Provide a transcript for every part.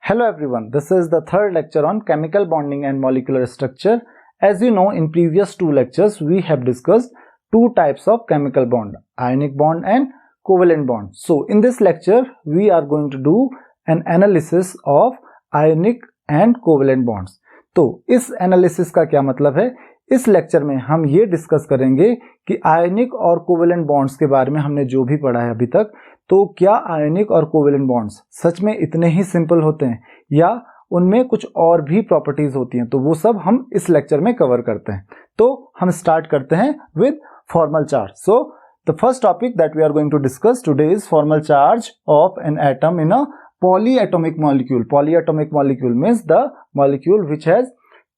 Hello everyone, this is the third lecture on chemical bonding and molecular structure. As you know, in previous two lectures we have discussed two types of chemical bond, ionic bond and covalent bond. So in this lecture we are going to do an analysis of ionic and covalent bonds. तो इस analysis का क्या मतलब है? इस lecture में हम ये डिस्कस करेंगे कि आयनिक और कोवेलेंट बॉन्ड्स के बारे में हमने जो भी पढ़ा है अभी तक, तो क्या आयनिक और कोवेलेंट बॉन्ड्स सच में इतने ही सिंपल होते हैं या उनमें कुछ और भी प्रॉपर्टीज होती हैं, तो वो सब हम इस लेक्चर में कवर करते हैं. तो हम स्टार्ट करते हैं with formal charge. So the first topic that we are going to discuss today is formal charge of an atom in a polyatomic molecule. Polyatomic molecule means the molecule which has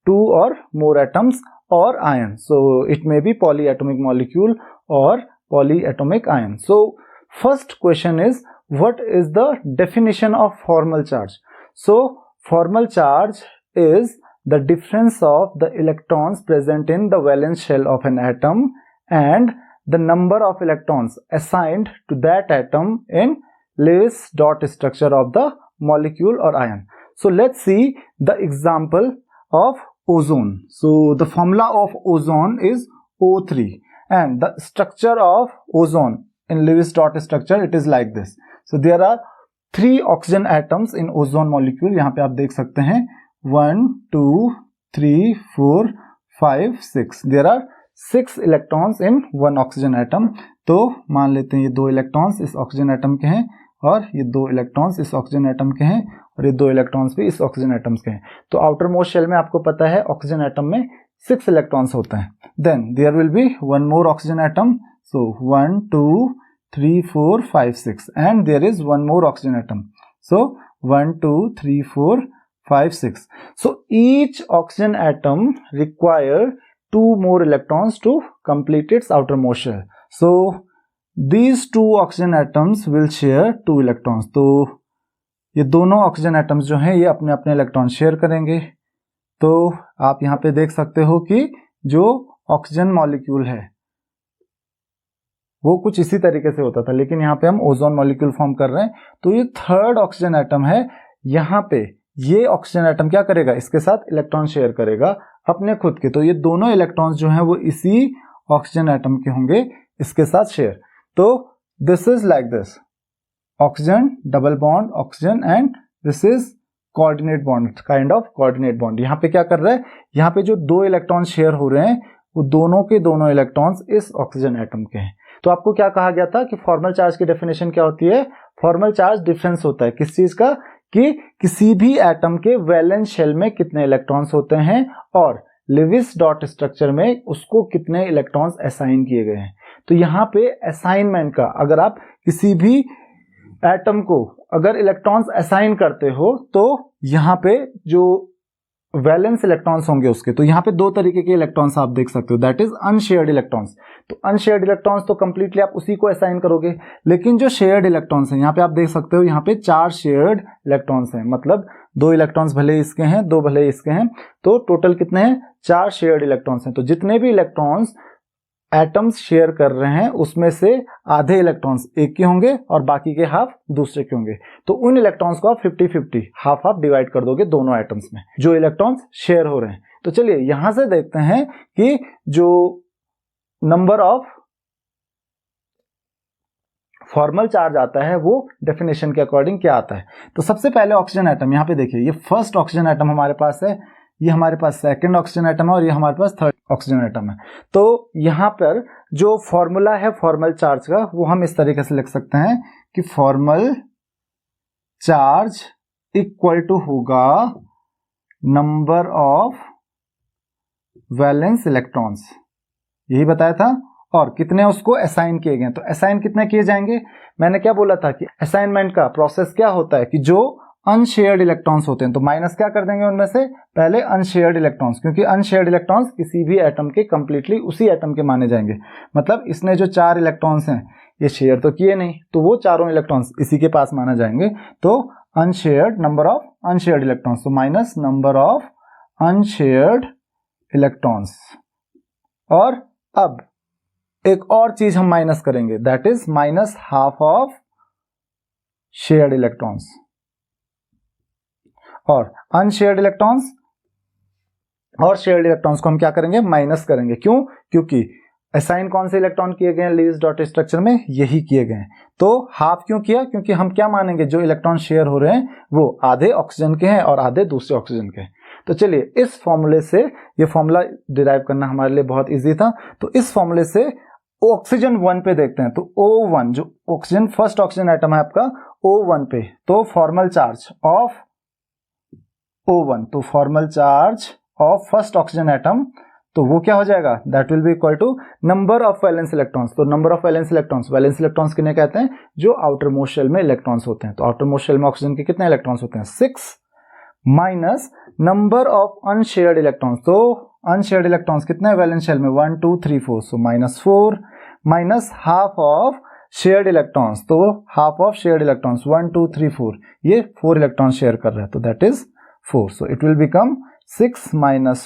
two or more atoms or ion. So it may be polyatomic molecule or polyatomic ion. So first question is, what is the definition of formal charge? So formal charge is the difference of the electrons present in the valence shell of an atom and the number of electrons assigned to that atom in Lewis dot structure of the molecule or ion. So let's see the example of ozone. So the formula of ozone is O3 and the structure of ozone in Lewis dot structure it is like this. So there are three oxygen atoms in ozone molecule. यहाँ पे आप देख सकते हैं 1, 2, 3, 4, 5, 6. There are 6 electrons in one oxygen atom. तो मान लेते हैं ये 2 इलेक्ट्रॉन्स इस ऑक्सीजन एटम के हैं और ये 2 इलेक्ट्रॉन्स इस ऑक्सीजन एटम के हैं और ये 2 इलेक्ट्रॉन्स भी इस ऑक्सीजन एटम्स के हैं. तो आउटर मोस्ट शेल में आपको पता है ऑक्सीजन एटम में 6 इलेक्ट्रॉन्स होते हैं. Then there will be one more oxygen atom. So 1, 2, 3, 4, 5, 6 and there is one more oxygen atom. So 1, 2, 3, 4, 5, 6. So each oxygen atom require 2 more electrons to complete its outermost shell. So these two oxygen atoms will share 2 electrons. तो ये दोनों oxygen atoms जो हैं ये अपने अपने electron share करेंगे. तो आप यहाँ पे देख सकते हो कि जो ऑक्सीजन मॉलिक्यूल है वो कुछ इसी तरीके से होता था, लेकिन यहाँ पे हम ओजोन मॉलिक्यूल फॉर्म कर रहे हैं. तो ये थर्ड ऑक्सीजन एटम है. यहाँ पे ये ऑक्सीजन एटम क्या करेगा, इसके साथ इलेक्ट्रॉन शेयर करेगा अपने खुद के. तो ये दोनों इलेक्ट्रॉन्स जो हैं वो इसी ऑक्सीजन एटम के होंगे इसके साथ शेयर. तो this is like this, oxygen double bond oxygen and this is coordinate bond, kind of coordinate bond. यहाँ पे क्या कर रहा है, यहाँ पे जो 2 इलेक्ट्रॉन शेयर हो रहे हैं वो दोनों के दोनों इलेक्ट्रॉन्स इस ऑक्सीजन एटम के हैं. तो आपको क्या कहा गया था कि फॉर्मल चार्ज की डेफिनेशन क्या होती है? फॉर्मल चार्ज डिफरेंस होता है किस चीज का, कि किसी भी एटम के वैलेंस शेल में कितने इलेक्ट्रॉन्स होते हैं और लिविस डॉट स्ट्रक्चर में उसको कितने इलेक्ट्रॉन्स असाइन किए गए हैं. तो यहाँ पे असाइनमेंट का, अगर आप किसी भी एटम को अगर इलेक्ट्रॉन्स असाइन करते हो तो यहाँ पे जो वैलेंस इलेक्ट्रॉन्स होंगे उसके, तो यहाँ पे 2 तरीके के इलेक्ट्रॉन्स आप देख सकते हो, दैट इज अनशेयर्ड इलेक्ट्रॉन्स. तो अनशेयर्ड इलेक्ट्रॉन्स तो कंप्लीटली आप उसी को असाइन करोगे, लेकिन जो शेयर्ड इलेक्ट्रॉन्स हैं यहाँ पे आप देख सकते हो यहाँ पे 4 शेयर्ड इलेक्ट्रॉन्स हैं. मतलब 2 इलेक्ट्रॉन्स भले इसके हैं 2 भले इसके हैं, तो टोटल कितने हैं, 4 शेयर्ड इलेक्ट्रॉन्स हैं. तो जितने भी इलेक्ट्रॉन्स एटम्स शेयर कर रहे हैं उसमें से आधे इलेक्ट्रॉन्स एक के होंगे और बाकी के हाफ दूसरे के होंगे. तो उन इलेक्ट्रॉन्स को आप 50-50 हाफ हाफ डिवाइड कर दोगे दोनों एटम्स में जो इलेक्ट्रॉन्स शेयर हो रहे हैं. तो चलिए यहां से देखते हैं कि जो नंबर ऑफ फॉर्मल चार्ज आता है वो डेफिनेशन के अकॉर्डिंग क्या आता है. तो सबसे पहले ऑक्सीजन एटम, यहाँ पे देखिए ये फर्स्ट ऑक्सीजन एटम हमारे पास है, ये हमारे पास सेकंड ऑक्सीजन एटम है और ये हमारे पास थर्ड ऑक्सीजन एटम है. तो यहाँ पर जो फॉर्मूला है फॉर्मल चार्ज का वो हम इस तरीके से लिख सकते हैं कि फॉर्मल चार्ज इक्वल टू होगा नंबर ऑफ वैलेंस इलेक्ट्रॉन्स, यही बताया था, और कितने उसको असाइन किए गए. तो असाइन कितने किए जाएंगे, मैंने क्या बोला था कि असाइनमेंट का प्रोसेस क्या होता है कि जो अनशेयर्ड इलेक्ट्रॉन्स होते हैं तो माइनस क्या कर देंगे उनमें से, पहले अनशेयर्ड इलेक्ट्रॉन्स, क्योंकि अनशेयर्ड इलेक्ट्रॉन्स किसी भी एटम के कंप्लीटली उसी एटम के माने जाएंगे. मतलब इसने जो 4 इलेक्ट्रॉन्स हैं ये शेयर तो किए नहीं, तो वो चारों इलेक्ट्रॉन्स इसी के पास माने जाएंगे. तो unshared, number of unshared electrons, तो minus number of unshared electrons. और अब एक और चीज हम माइनस करेंगे, that is minus half of shared electrons. और अनशेयर्ड इलेक्ट्रॉन्स और शेयर्ड इलेक्ट्रॉन्स को हम क्या करेंगे, माइनस करेंगे। क्यों? क्योंकि असाइन कौन से इलेक्ट्रॉन किए गए हैं लीविस डॉट स्ट्रक्चर में, यही किए गए हैं। तो हाफ क्यों किया? क्योंकि हम क्या मानेंगे, जो इलेक्ट्रॉन शेयर हो रहे हैं वो आधे ऑक्सीजन के हैं और आधे दूसरे ऑक्सीजन के हैं। तो चलिए इस फॉर्मूले से, ये फॉर्मूला डिराइव करना हमारे लिए बहुत इजी था, तो इस फॉर्मूले से ऑक्सीजन 1 पे देखते हैं। तो O1 जो ऑक्सीजन, फर्स्ट ऑक्सीजन एटम है आपका O1 पे, तो फॉर्मल चार्ज ऑफ O1, तो formal charge of first oxygen atom, तो वो क्या हो जाएगा, that will be equal to number of valence electrons. तो नंबर ऑफ वैलेंस इलेक्ट्रॉन्स किन्हें कहते हैं, जो आउटर मोस्ट शेल में इलेक्ट्रॉन्स होते हैं। तो आउटर मोस्ट शेल में ऑक्सीजन के कितने इलेक्ट्रॉन्स होते हैं, 6, minus number of unshared electrons. तो अनशेयर्ड इलेक्ट्रॉन्स कितने हैं वैलेंस शेल में, 1 2 3 4, सो -4, minus half of shared electrons. तो हाफ ऑफ शेयर्ड इलेक्ट्रॉन्स 1 2 3 4, ये 4 इलेक्ट्रॉन शेयर कर रहे हैं, तो that is 4। So it will become 6 -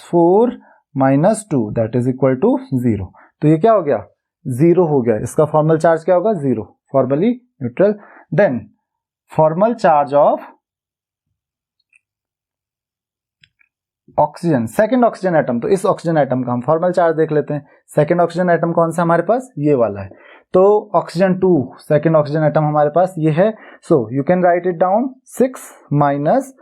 4 - 2, that is equal to 0। तो ये क्या हो गया, 0 हो गया। इसका फॉर्मल चार्ज क्या होगा, 0, formally neutral. Then formal charge of oxygen, second oxygen atom, तो इस ऑक्सीजन एटम का हम फॉर्मल चार्ज देख लेते हैं। सेकंड ऑक्सीजन एटम कौन सा हमारे पास, ये वाला है। तो ऑक्सीजन 2, सेकंड ऑक्सीजन एटम हमारे पास ये है। So you can write it down 6 minus,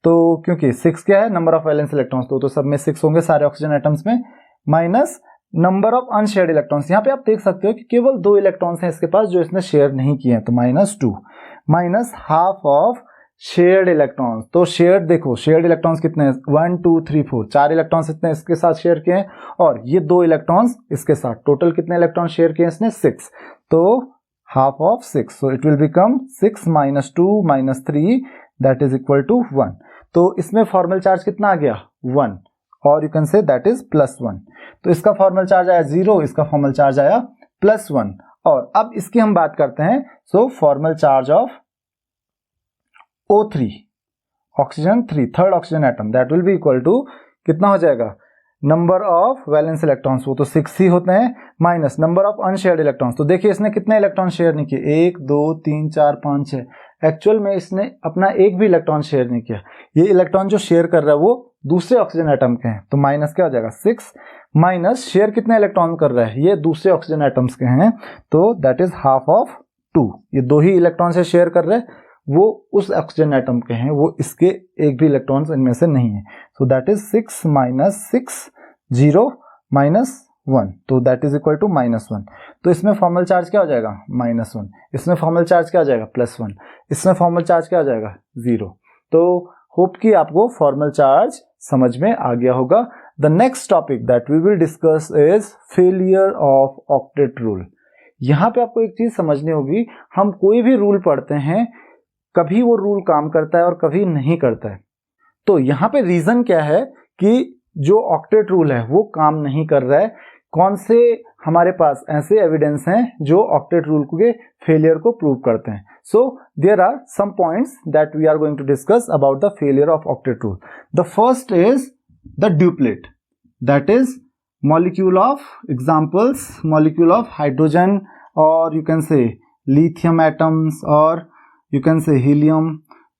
तो क्योंकि 6 क्या है, नंबर ऑफ वैलेंस इलेक्ट्रॉन्स, तो सब में 6 होंगे सारे ऑक्सीजन एटम्स में, minus number of unshared electrons. यहाँ पे आप देख सकते हो कि केवल 2 इलेक्ट्रॉन्स हैं इसके पास जो इसने शेयर नहीं किए हैं, तो -2, minus half of shared electrons. तो शेयर्ड देखो, शेयर्ड इलेक्ट्रॉन्स कितने हैं, 1 2 3 4, 4 इलेक्ट्रॉन्स इतने इसके साथ शेयर किए हैं, और ये 2 इलेक्ट्रॉन्स इसके साथ, टोटल कितने इलेक्ट्रॉन शेयर किए हैं इसने, 6, तो half of 6, so it will become 6 - 2 - 3, that is equal to 1। तो इसमें फॉर्मल चार्ज कितना आ गया, 1, और you can say that is +1। तो इसका फॉर्मल चार्ज आया 0, इसका फॉर्मल चार्ज आया +1। और अब इसकी हम बात करते हैं। So formal charge of O3, oxygen 3, third oxygen atom, that will be equal to कितना हो जाएगा, नंबर ऑफ वैलेंस इलेक्ट्रॉन्स, वो तो 6 ही होते हैं, minus number of unshared electrons. तो देखिए इसने कितने इलेक्ट्रॉन शेयर नहीं किए, 1 2 3 4 5 6, एक्चुअल में इसने अपना एक भी इलेक्ट्रॉन शेयर नहीं किया। ये इलेक्ट्रॉन जो शेयर कर रहा है वो दूसरे ऑक्सीजन एटम के हैं, तो माइनस क्या हो जाएगा, 6, माइनस शेयर कितने इलेक्ट्रॉन कर रहा है, ये दूसरे ऑक्सीजन एटम्स के हैं, तो दैट इज हाफ ऑफ 2। ये 2 ही इलेक्ट्रॉन से शेयर कर रहे हैं, वो उस ऑक्सीजन एटम के हैं, वो इसके एक भी इलेक्ट्रॉन्स इनमें से नहीं है। सो दैट इज 6 - 6 0 - 1, तो दैट इज इक्वल टू -1। तो इसमें फॉर्मल चार्ज क्या हो जाएगा, -1, इसमें फॉर्मल चार्ज क्या हो जाएगा, +1, इसमें फॉर्मल चार्ज क्या हो जाएगा, 0। तो होप कि आपको फॉर्मल चार्ज समझ में आ गया होगा। The next topic that we will discuss is failure of octet rule. यहां पे आपको एक चीज समझनी होगी, हम कोई भी रूल पढ़ते हैं, कभी वो रूल काम करता है और कभी नहीं करता है। तो यहाँ पे रीजन क्या है कि जो ऑक्टेट रूल है वो काम नहीं कर रहा है। कौन से हमारे पास ऐसे एविडेंस हैं जो ऑक्टेट रूल के फेलियर को प्रूव करते हैं। So there are some points that we are going to discuss about the failure of octet rule. The first is the duplet, that is molecule of examples, molecule of hydrogen, और you can say lithium atoms, और you can say helium.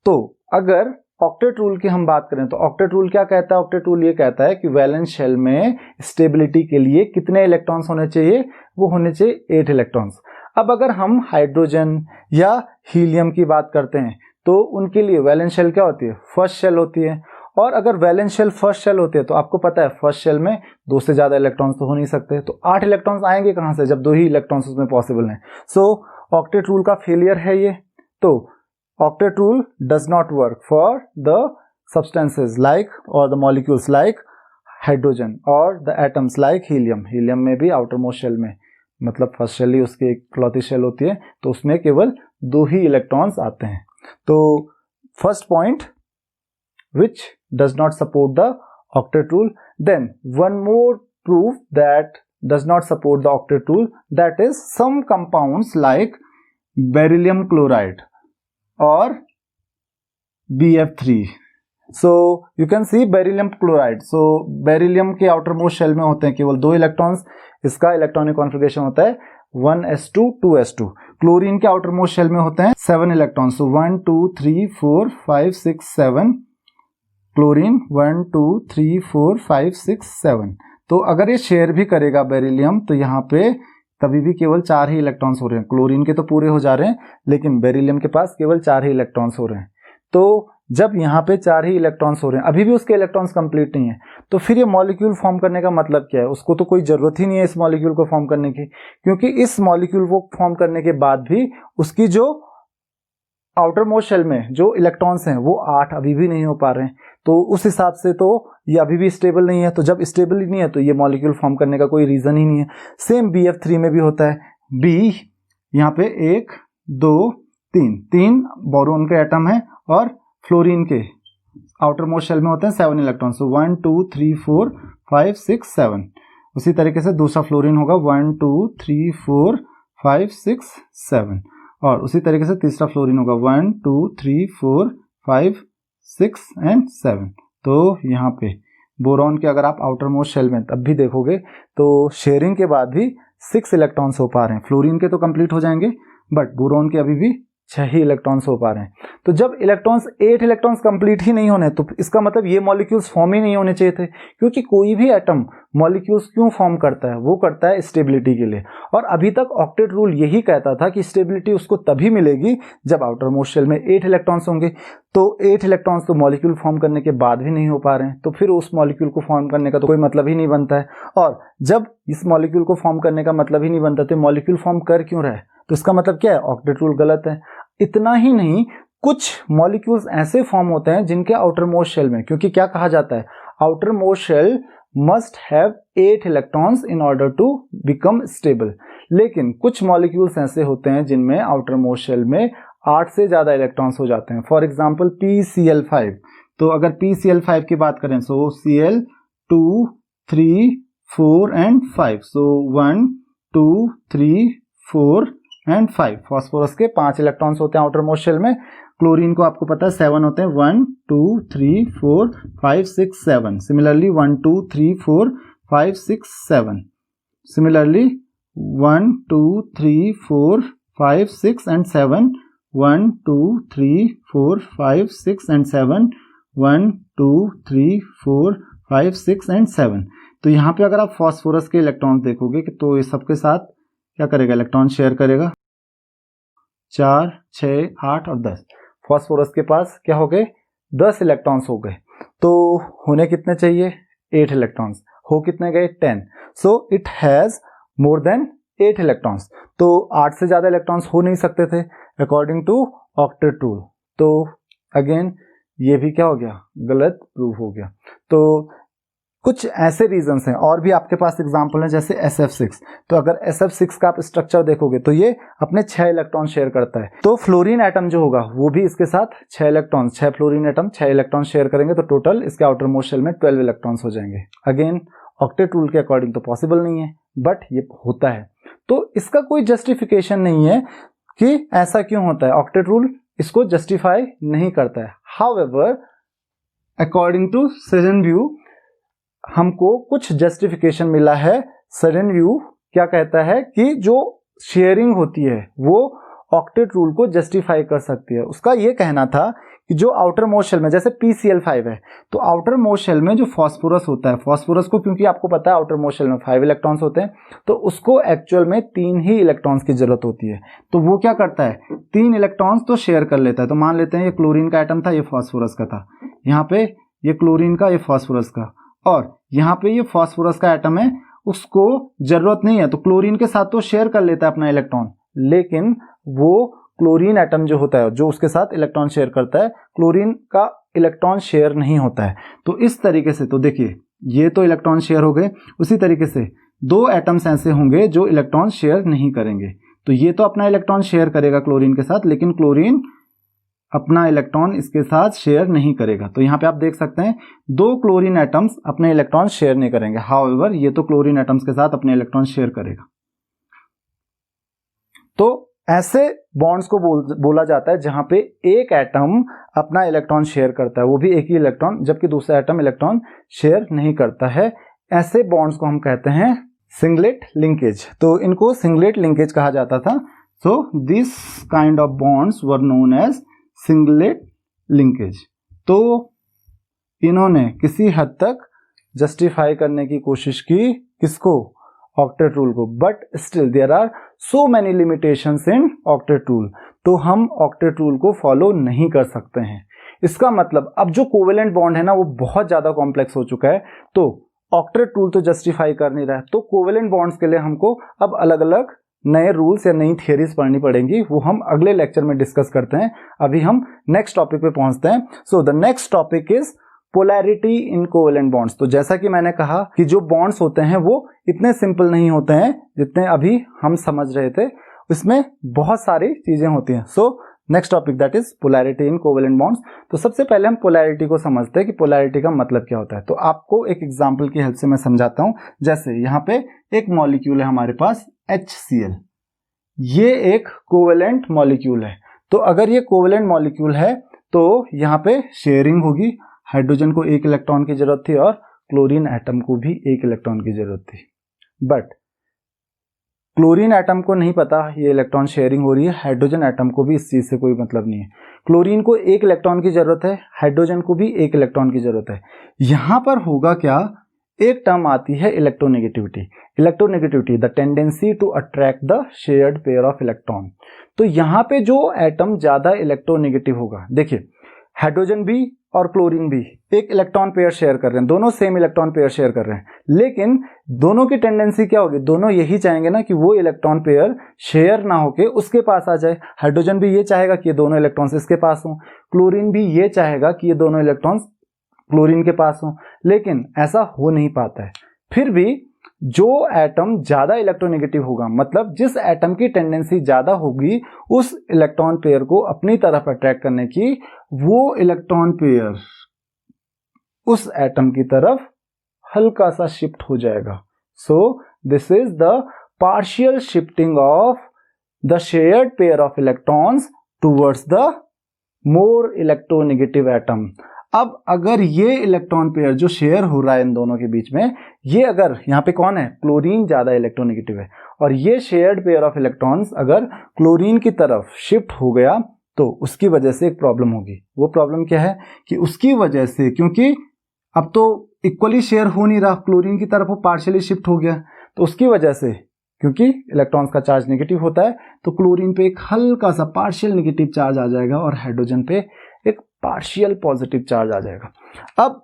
तो अगर octet rule की हम बात करें तो octet rule क्या कहता है, ऑक्टेट रूल ये कहता है कि वैलेंस शेल में स्टेबिलिटी के लिए कितने इलेक्ट्रॉन्स होने चाहिए, वो होने चाहिए 8 इलेक्ट्रॉन्स। अब अगर हम हाइड्रोजन या हीलियम की बात करते हैं तो उनके लिए वैलेंस शेल क्या होती है, फर्स्ट शेल होती है। और अगर वैलेंस शेल फर्स्ट शेल होती है तो आपको पता है फर्स्ट शेल में 2 से ज्यादा इलेक्ट्रॉन्स तो हो नहीं सकते, तो 8 इलेक्ट्रॉन्स आएंगे कहां से जब 2 ही इलेक्ट्रॉन्स उसमें पॉसिबल हैं। सो ऑक्टेट रूल का फेलियर है ये। तो octet rule does not work for the substances like or the molecules like hydrogen or the atoms like helium। helium में भी outermost shell में, मतलब फर्स्ट शेल ही उसकी इकलौती शेल होती है, तो उसमें केवल 2 ही इलेक्ट्रॉन्स आते हैं। तो first point which does not support the octet rule। then one more proof that does not support the octet rule, that is some compounds like beryllium chloride or BF3। so you can see beryllium chloride। so beryllium के outermost shell में होते हैं केवल 2 electrons, इसका electronic configuration होता है 1s2 2s2। Chlorine के outermost shell में होते हैं 7 इलेक्ट्रॉन्स, so 1 2 3 4 5 6 7 क्लोरीन 1 2 3 4 5 6 7। तो अगर ये शेयर भी करेगा बेरिलियम तो यहाँ पे तभी भी केवल 4 ही इलेक्ट्रॉन्स हो रहे हैं। क्लोरीन के तो पूरे हो जा रहे हैं लेकिन बेरिलियम के पास केवल 4 ही इलेक्ट्रॉन्स हो रहे हैं। तो जब यहाँ पे 4 ही इलेक्ट्रॉन्स हो रहे हैं, अभी भी उसके इलेक्ट्रॉन्स कंप्लीट नहीं है, तो फिर ये मॉलिक्यूल फॉर्म करने का मतलब क्या है? उसको तो कोई जरूरत ही नहीं है इस मॉलिक्यूल को फॉर्म करने की, क्योंकि इस मॉलिक्यूल को फॉर्म करने के बाद भी उसकी जो आउटर मोस्ट शेल में जो इलेक्ट्रॉन्स हैं वो 8 अभी भी नहीं हो पा रहे हैं। तो उस हिसाब से तो ये अभी भी स्टेबल नहीं है। तो जब स्टेबल ही नहीं है तो ये मॉलिक्यूल फॉर्म करने का कोई रीजन ही नहीं है। सेम BF3 में भी होता है। बी यहाँ पे 1 2 3 बोरोन के एटम है और फ्लोरीन के आउटर मोस्ट शेल में होते हैं 7 इलेक्ट्रॉन। सो 1 2 3 4 5 6 7। उसी तरीके से दूसरा फ्लोरीन होगा 1 2 3 4 5 6 7 और उसी तरीके से तीसरा फ्लोरीन होगा 1 2 3 4 5 6 एंड 7। तो यहाँ पे बोरॉन के अगर आप आउटर मोस्ट शेल में तब भी देखोगे तो शेयरिंग के बाद भी 6 इलेक्ट्रॉन्स हो पा रहे हैं। फ्लोरीन के तो कंप्लीट हो जाएंगे बट बोरॉन के अभी भी 6 ही इलेक्ट्रॉन्स हो पा रहे हैं। तो जब 8 इलेक्ट्रॉन्स कंप्लीट ही नहीं होने तो इसका मतलब ये मॉलिक्यूल्स फॉर्म ही नहीं होने चाहिए थे, क्योंकि कोई भी एटम मॉलिक्यूल्स क्यों फॉर्म करता है? वो करता है स्टेबिलिटी के लिए। और अभी तक ऑक्टेट रूल यही कहता था कि स्टेबिलिटी उसको तभी मिलेगी जब आउटर मोस्ट शेल में 8 इलेक्ट्रॉन्स होंगे। तो 8 इलेक्ट्रॉन्स तो मॉलिक्यूल फॉर्म करने के बाद भी नहीं हो पा रहे हैं, तो फिर उस मॉलिक्यूल को फॉर्म करने का तो कोई मतलब ही नहीं बनता है। और जब इस मॉलिक्यूल को फॉर्म करने का मतलब ही नहीं बनता तो मॉलिक्यूल फॉर्म कर क्यों रहा है? तो इसका मतलब क्या है? ऑक्टेट रूल गलत है। इतना ही नहीं, कुछ मॉलिक्यूल्स ऐसे फॉर्म होते हैं जिनके आउटर मोस्ट शेल में, क्योंकि क्या कहा जाता है, outermost shell must have 8 electrons in order to become stable. लेकिन कुछ मॉलिक्यूल्स ऐसे होते हैं जिनमें आउटर मोस्ट शेल में 8 से ज्यादा इलेक्ट्रॉन्स हो जाते हैं। For example PCl5। तो अगर PCl5 की बात करें सो Cl 2 3 4 and 5। So 1 2 3 4 and 5। Phosphorus के 5 इलेक्ट्रॉन्स होते हैं आउटर मोस्ट शेल में। क्लोरीन को आपको पता है 7 होते हैं। 1 2 3 4 5 6 7। Similarly 1 2 3 4 5 6 7। Similarly 1 2 3 4 5 6 and 7। 1 2 3 4 5 6 and 7। 1 2 3 4 5 6 and 7। तो यहाँ पे अगर आप फास्फोरस के इलेक्ट्रॉन्स देखोगे तो ये सबके साथ क्या करेगा? इलेक्ट्रॉन शेयर करेगा। 4 6 8 और 10। फास्फोरस के पास क्या हो गए? 10 इलेक्ट्रॉन्स हो गए। तो होने कितने चाहिए? 8 इलेक्ट्रॉन्स। हो कितने गए? 10। So it has more than 8 electrons. तो 8 से ज्यादा इलेक्ट्रॉन्स हो नहीं सकते थे अकॉर्डिंग टू ऑक्टेट रूल। तो अगेन ये भी क्या हो गया? गलत प्रूफ हो गया। तो कुछ ऐसे रीजंस हैं और भी आपके पास एग्जांपल है, जैसे SF6। तो अगर SF6 का आप स्ट्रक्चर देखोगे तो ये अपने 6 इलेक्ट्रॉन शेयर करता है। तो फ्लोरीन एटम जो होगा वो भी इसके साथ 6 electron, 6 fluorine atom 6 electron share करेंगे तो टोटल इसके आउटर मोस्ट शेल में 12 इलेक्ट्रॉन्स हो जाएंगे। अगेन ऑक्टेट रूल के अकॉर्डिंग तो पॉसिबल नहीं है बट ये होता है। तो इसका कोई जस्टिफिकेशन नहीं है कि ऐसा क्यों होता है। ऑक्टेट रूल इसको जस्टिफाई नहीं करता है। हाउएवर अकॉर्डिंग टू सेरेनव्यू हमको कुछ जस्टिफिकेशन मिला है। सेरेनव्यू क्या कहता है कि जो शेयरिंग होती है वो ऑक्टेट रूल को जस्टिफाई कर सकती है। उसका ये कहना था कि जो आउटर मोस्ट शेल में, जैसे PCl5 है, तो आउटर मोस्ट शेल में जो फास्फोरस होता है, फास्फोरस को क्योंकि आपको पता है आउटर मोस्ट शेल में 5 इलेक्ट्रॉन्स होते हैं, तो उसको एक्चुअल में 3 ही इलेक्ट्रॉन्स की जरूरत होती है। तो वो क्या करता है? 3 इलेक्ट्रॉन्स तो शेयर कर लेता है। तो मान लेते हैं ये क्लोरीन का एटम था, ये फास्फोरस का था, यहाँ पे ये क्लोरीन का, ये फास्फोरस का, और यहाँ पे ये फास्फोरस का एटम है, उसको जरूरत नहीं है तो क्लोरीन के साथ तो शेयर कर लेता है अपना इलेक्ट्रॉन। लेकिन वो क्लोरीन एटम जो होता है, जो उसके साथ इलेक्ट्रॉन शेयर करता है, क्लोरीन का इलेक्ट्रॉन शेयर नहीं होता है। तो इस तरीके से तो देखिए ये तो इलेक्ट्रॉन शेयर हो गए। उसी तरीके से 2 एटम्स ऐसे होंगे जो इलेक्ट्रॉन शेयर नहीं करेंगे। तो ये तो अपना इलेक्ट्रॉन शेयर करेगा क्लोरीन के साथ, लेकिन क्लोरीन अपना इलेक्ट्रॉन इसके साथ शेयर नहीं करेगा। तो यहाँ पे आप देख सकते हैं 2 क्लोरीन एटम्स अपने इलेक्ट्रॉन शेयर नहीं करेंगे। हाउएवर ये तो क्लोरीन एटम्स के साथ अपने इलेक्ट्रॉन शेयर करेगा। तो ऐसे बॉन्ड्स को बोला जाता है जहां पे एक एटम अपना इलेक्ट्रॉन शेयर करता है, वो भी एक ही इलेक्ट्रॉन, जबकि दूसरा एटम इलेक्ट्रॉन शेयर नहीं करता है। ऐसे बॉन्ड्स को हम कहते हैं सिंगलेट लिंकेज। तो इनको सिंगलेट लिंकेज कहा जाता था। So this kind of bonds were known as singlet linkage. तो इन्होंने किसी हद तक जस्टिफाई करने की कोशिश की, किसको? ऑक्टेट रूल को, but still there are so many limitations in octet rule, तो हम ऑक्टेट रूल को फॉलो नहीं कर सकते हैं। इसका मतलब अब जो कोवेलेंट बॉन्ड है ना वो बहुत ज्यादा कॉम्प्लेक्स हो चुका है, तो ऑक्टेट रूल तो जस्टिफाई कर नहीं रहा है, तो कोवेलेंट बॉन्ड्स के लिए हमको अब अलग अलग नए रूल्स या नई थियरीज पढ़नी पड़ेंगी, वो हम अगले लेक्चर में डिस्कस करते हैं। अभी हम नेक्स्ट टॉपिक पे पहुंचते हैं। सो the next topic is polarity in covalent bonds. तो जैसा कि मैंने कहा कि जो बॉन्ड्स होते हैं वो इतने सिंपल नहीं होते हैं जितने अभी हम समझ रहे थे, इसमें बहुत सारी चीजें होती हैं। So next topic that is polarity in covalent bonds. तो सबसे पहले हम पोलैरिटी को समझते हैं कि पोलैरिटी का मतलब क्या होता है। तो आपको एक एग्जांपल की हेल्प से मैं समझाता हूं। जैसे यहाँ पे एक मॉलिक्यूल है हमारे पास HCl, ये एक कोवेलेंट मॉलिक्यूल है। तो अगर ये कोवेलेंट मॉलिक्यूल है तो यहाँ पे शेयरिंग होगी, हाइड्रोजन को एक इलेक्ट्रॉन की जरूरत थी और क्लोरीन एटम को भी एक इलेक्ट्रॉन की जरूरत थी, बट क्लोरीन एटम को नहीं पता ये इलेक्ट्रॉन शेयरिंग हो रही है, हाइड्रोजन एटम को भी इस चीज से कोई मतलब नहीं है। क्लोरीन को एक इलेक्ट्रॉन की जरूरत है, हाइड्रोजन को भी एक इलेक्ट्रॉन की जरूरत है। यहां पर होगा क्या, एक टर्म आती है electronegativity. Electronegativity the tendency to attract the shared pair of electron. तो यहां पे जो एटम ज्यादा इलेक्ट्रोनेगेटिव होगा, देखिए हाइड्रोजन भी और क्लोरीन भी एक इलेक्ट्रॉन पेयर शेयर कर रहे हैं, दोनों सेम इलेक्ट्रॉन पेयर शेयर कर रहे हैं, लेकिन दोनों की टेंडेंसी क्या होगी, दोनों यही चाहेंगे ना कि वो इलेक्ट्रॉन पेयर शेयर ना होके उसके पास आ जाए। हाइड्रोजन भी ये चाहेगा कि ये दोनों इलेक्ट्रॉन्स इसके पास हों, क्लोरीन भी ये चाहेगा कि ये दोनों इलेक्ट्रॉन्स क्लोरीन के पास हों, लेकिन ऐसा हो नहीं पाता है। फिर भी जो एटम ज्यादा इलेक्ट्रोनेगेटिव होगा, मतलब जिस एटम की टेंडेंसी ज्यादा होगी उस इलेक्ट्रॉन पेयर को अपनी तरफ अट्रैक्ट करने की, वो इलेक्ट्रॉन पेयर उस एटम की तरफ हल्का सा शिफ्ट हो जाएगा। So this is the partial shifting of the shared pair of electrons towards the more electronegative atom. अब अगर ये इलेक्ट्रॉन पेयर जो शेयर हो रहा है इन दोनों के बीच में, ये अगर यहाँ पे कौन है, क्लोरीन ज्यादा इलेक्ट्रोनेगेटिव है, और ये शेयर्ड पेयर ऑफ इलेक्ट्रॉन्स अगर क्लोरीन की तरफ शिफ्ट हो गया तो उसकी वजह से एक प्रॉब्लम होगी। वो प्रॉब्लम क्या है कि उसकी वजह से, क्योंकि अब तो इक्वली शेयर हो नहीं रहा, क्लोरीन की तरफ वो पार्शियली शिफ्ट हो गया, तो उसकी वजह से, क्योंकि इलेक्ट्रॉन्स का चार्ज नेगेटिव होता है, तो क्लोरीन पे एक हल्का सा पार्शियल नेगेटिव चार्ज आ जाएगा और हाइड्रोजन पे एक पार्शियल पॉजिटिव चार्ज आ जाएगा। अब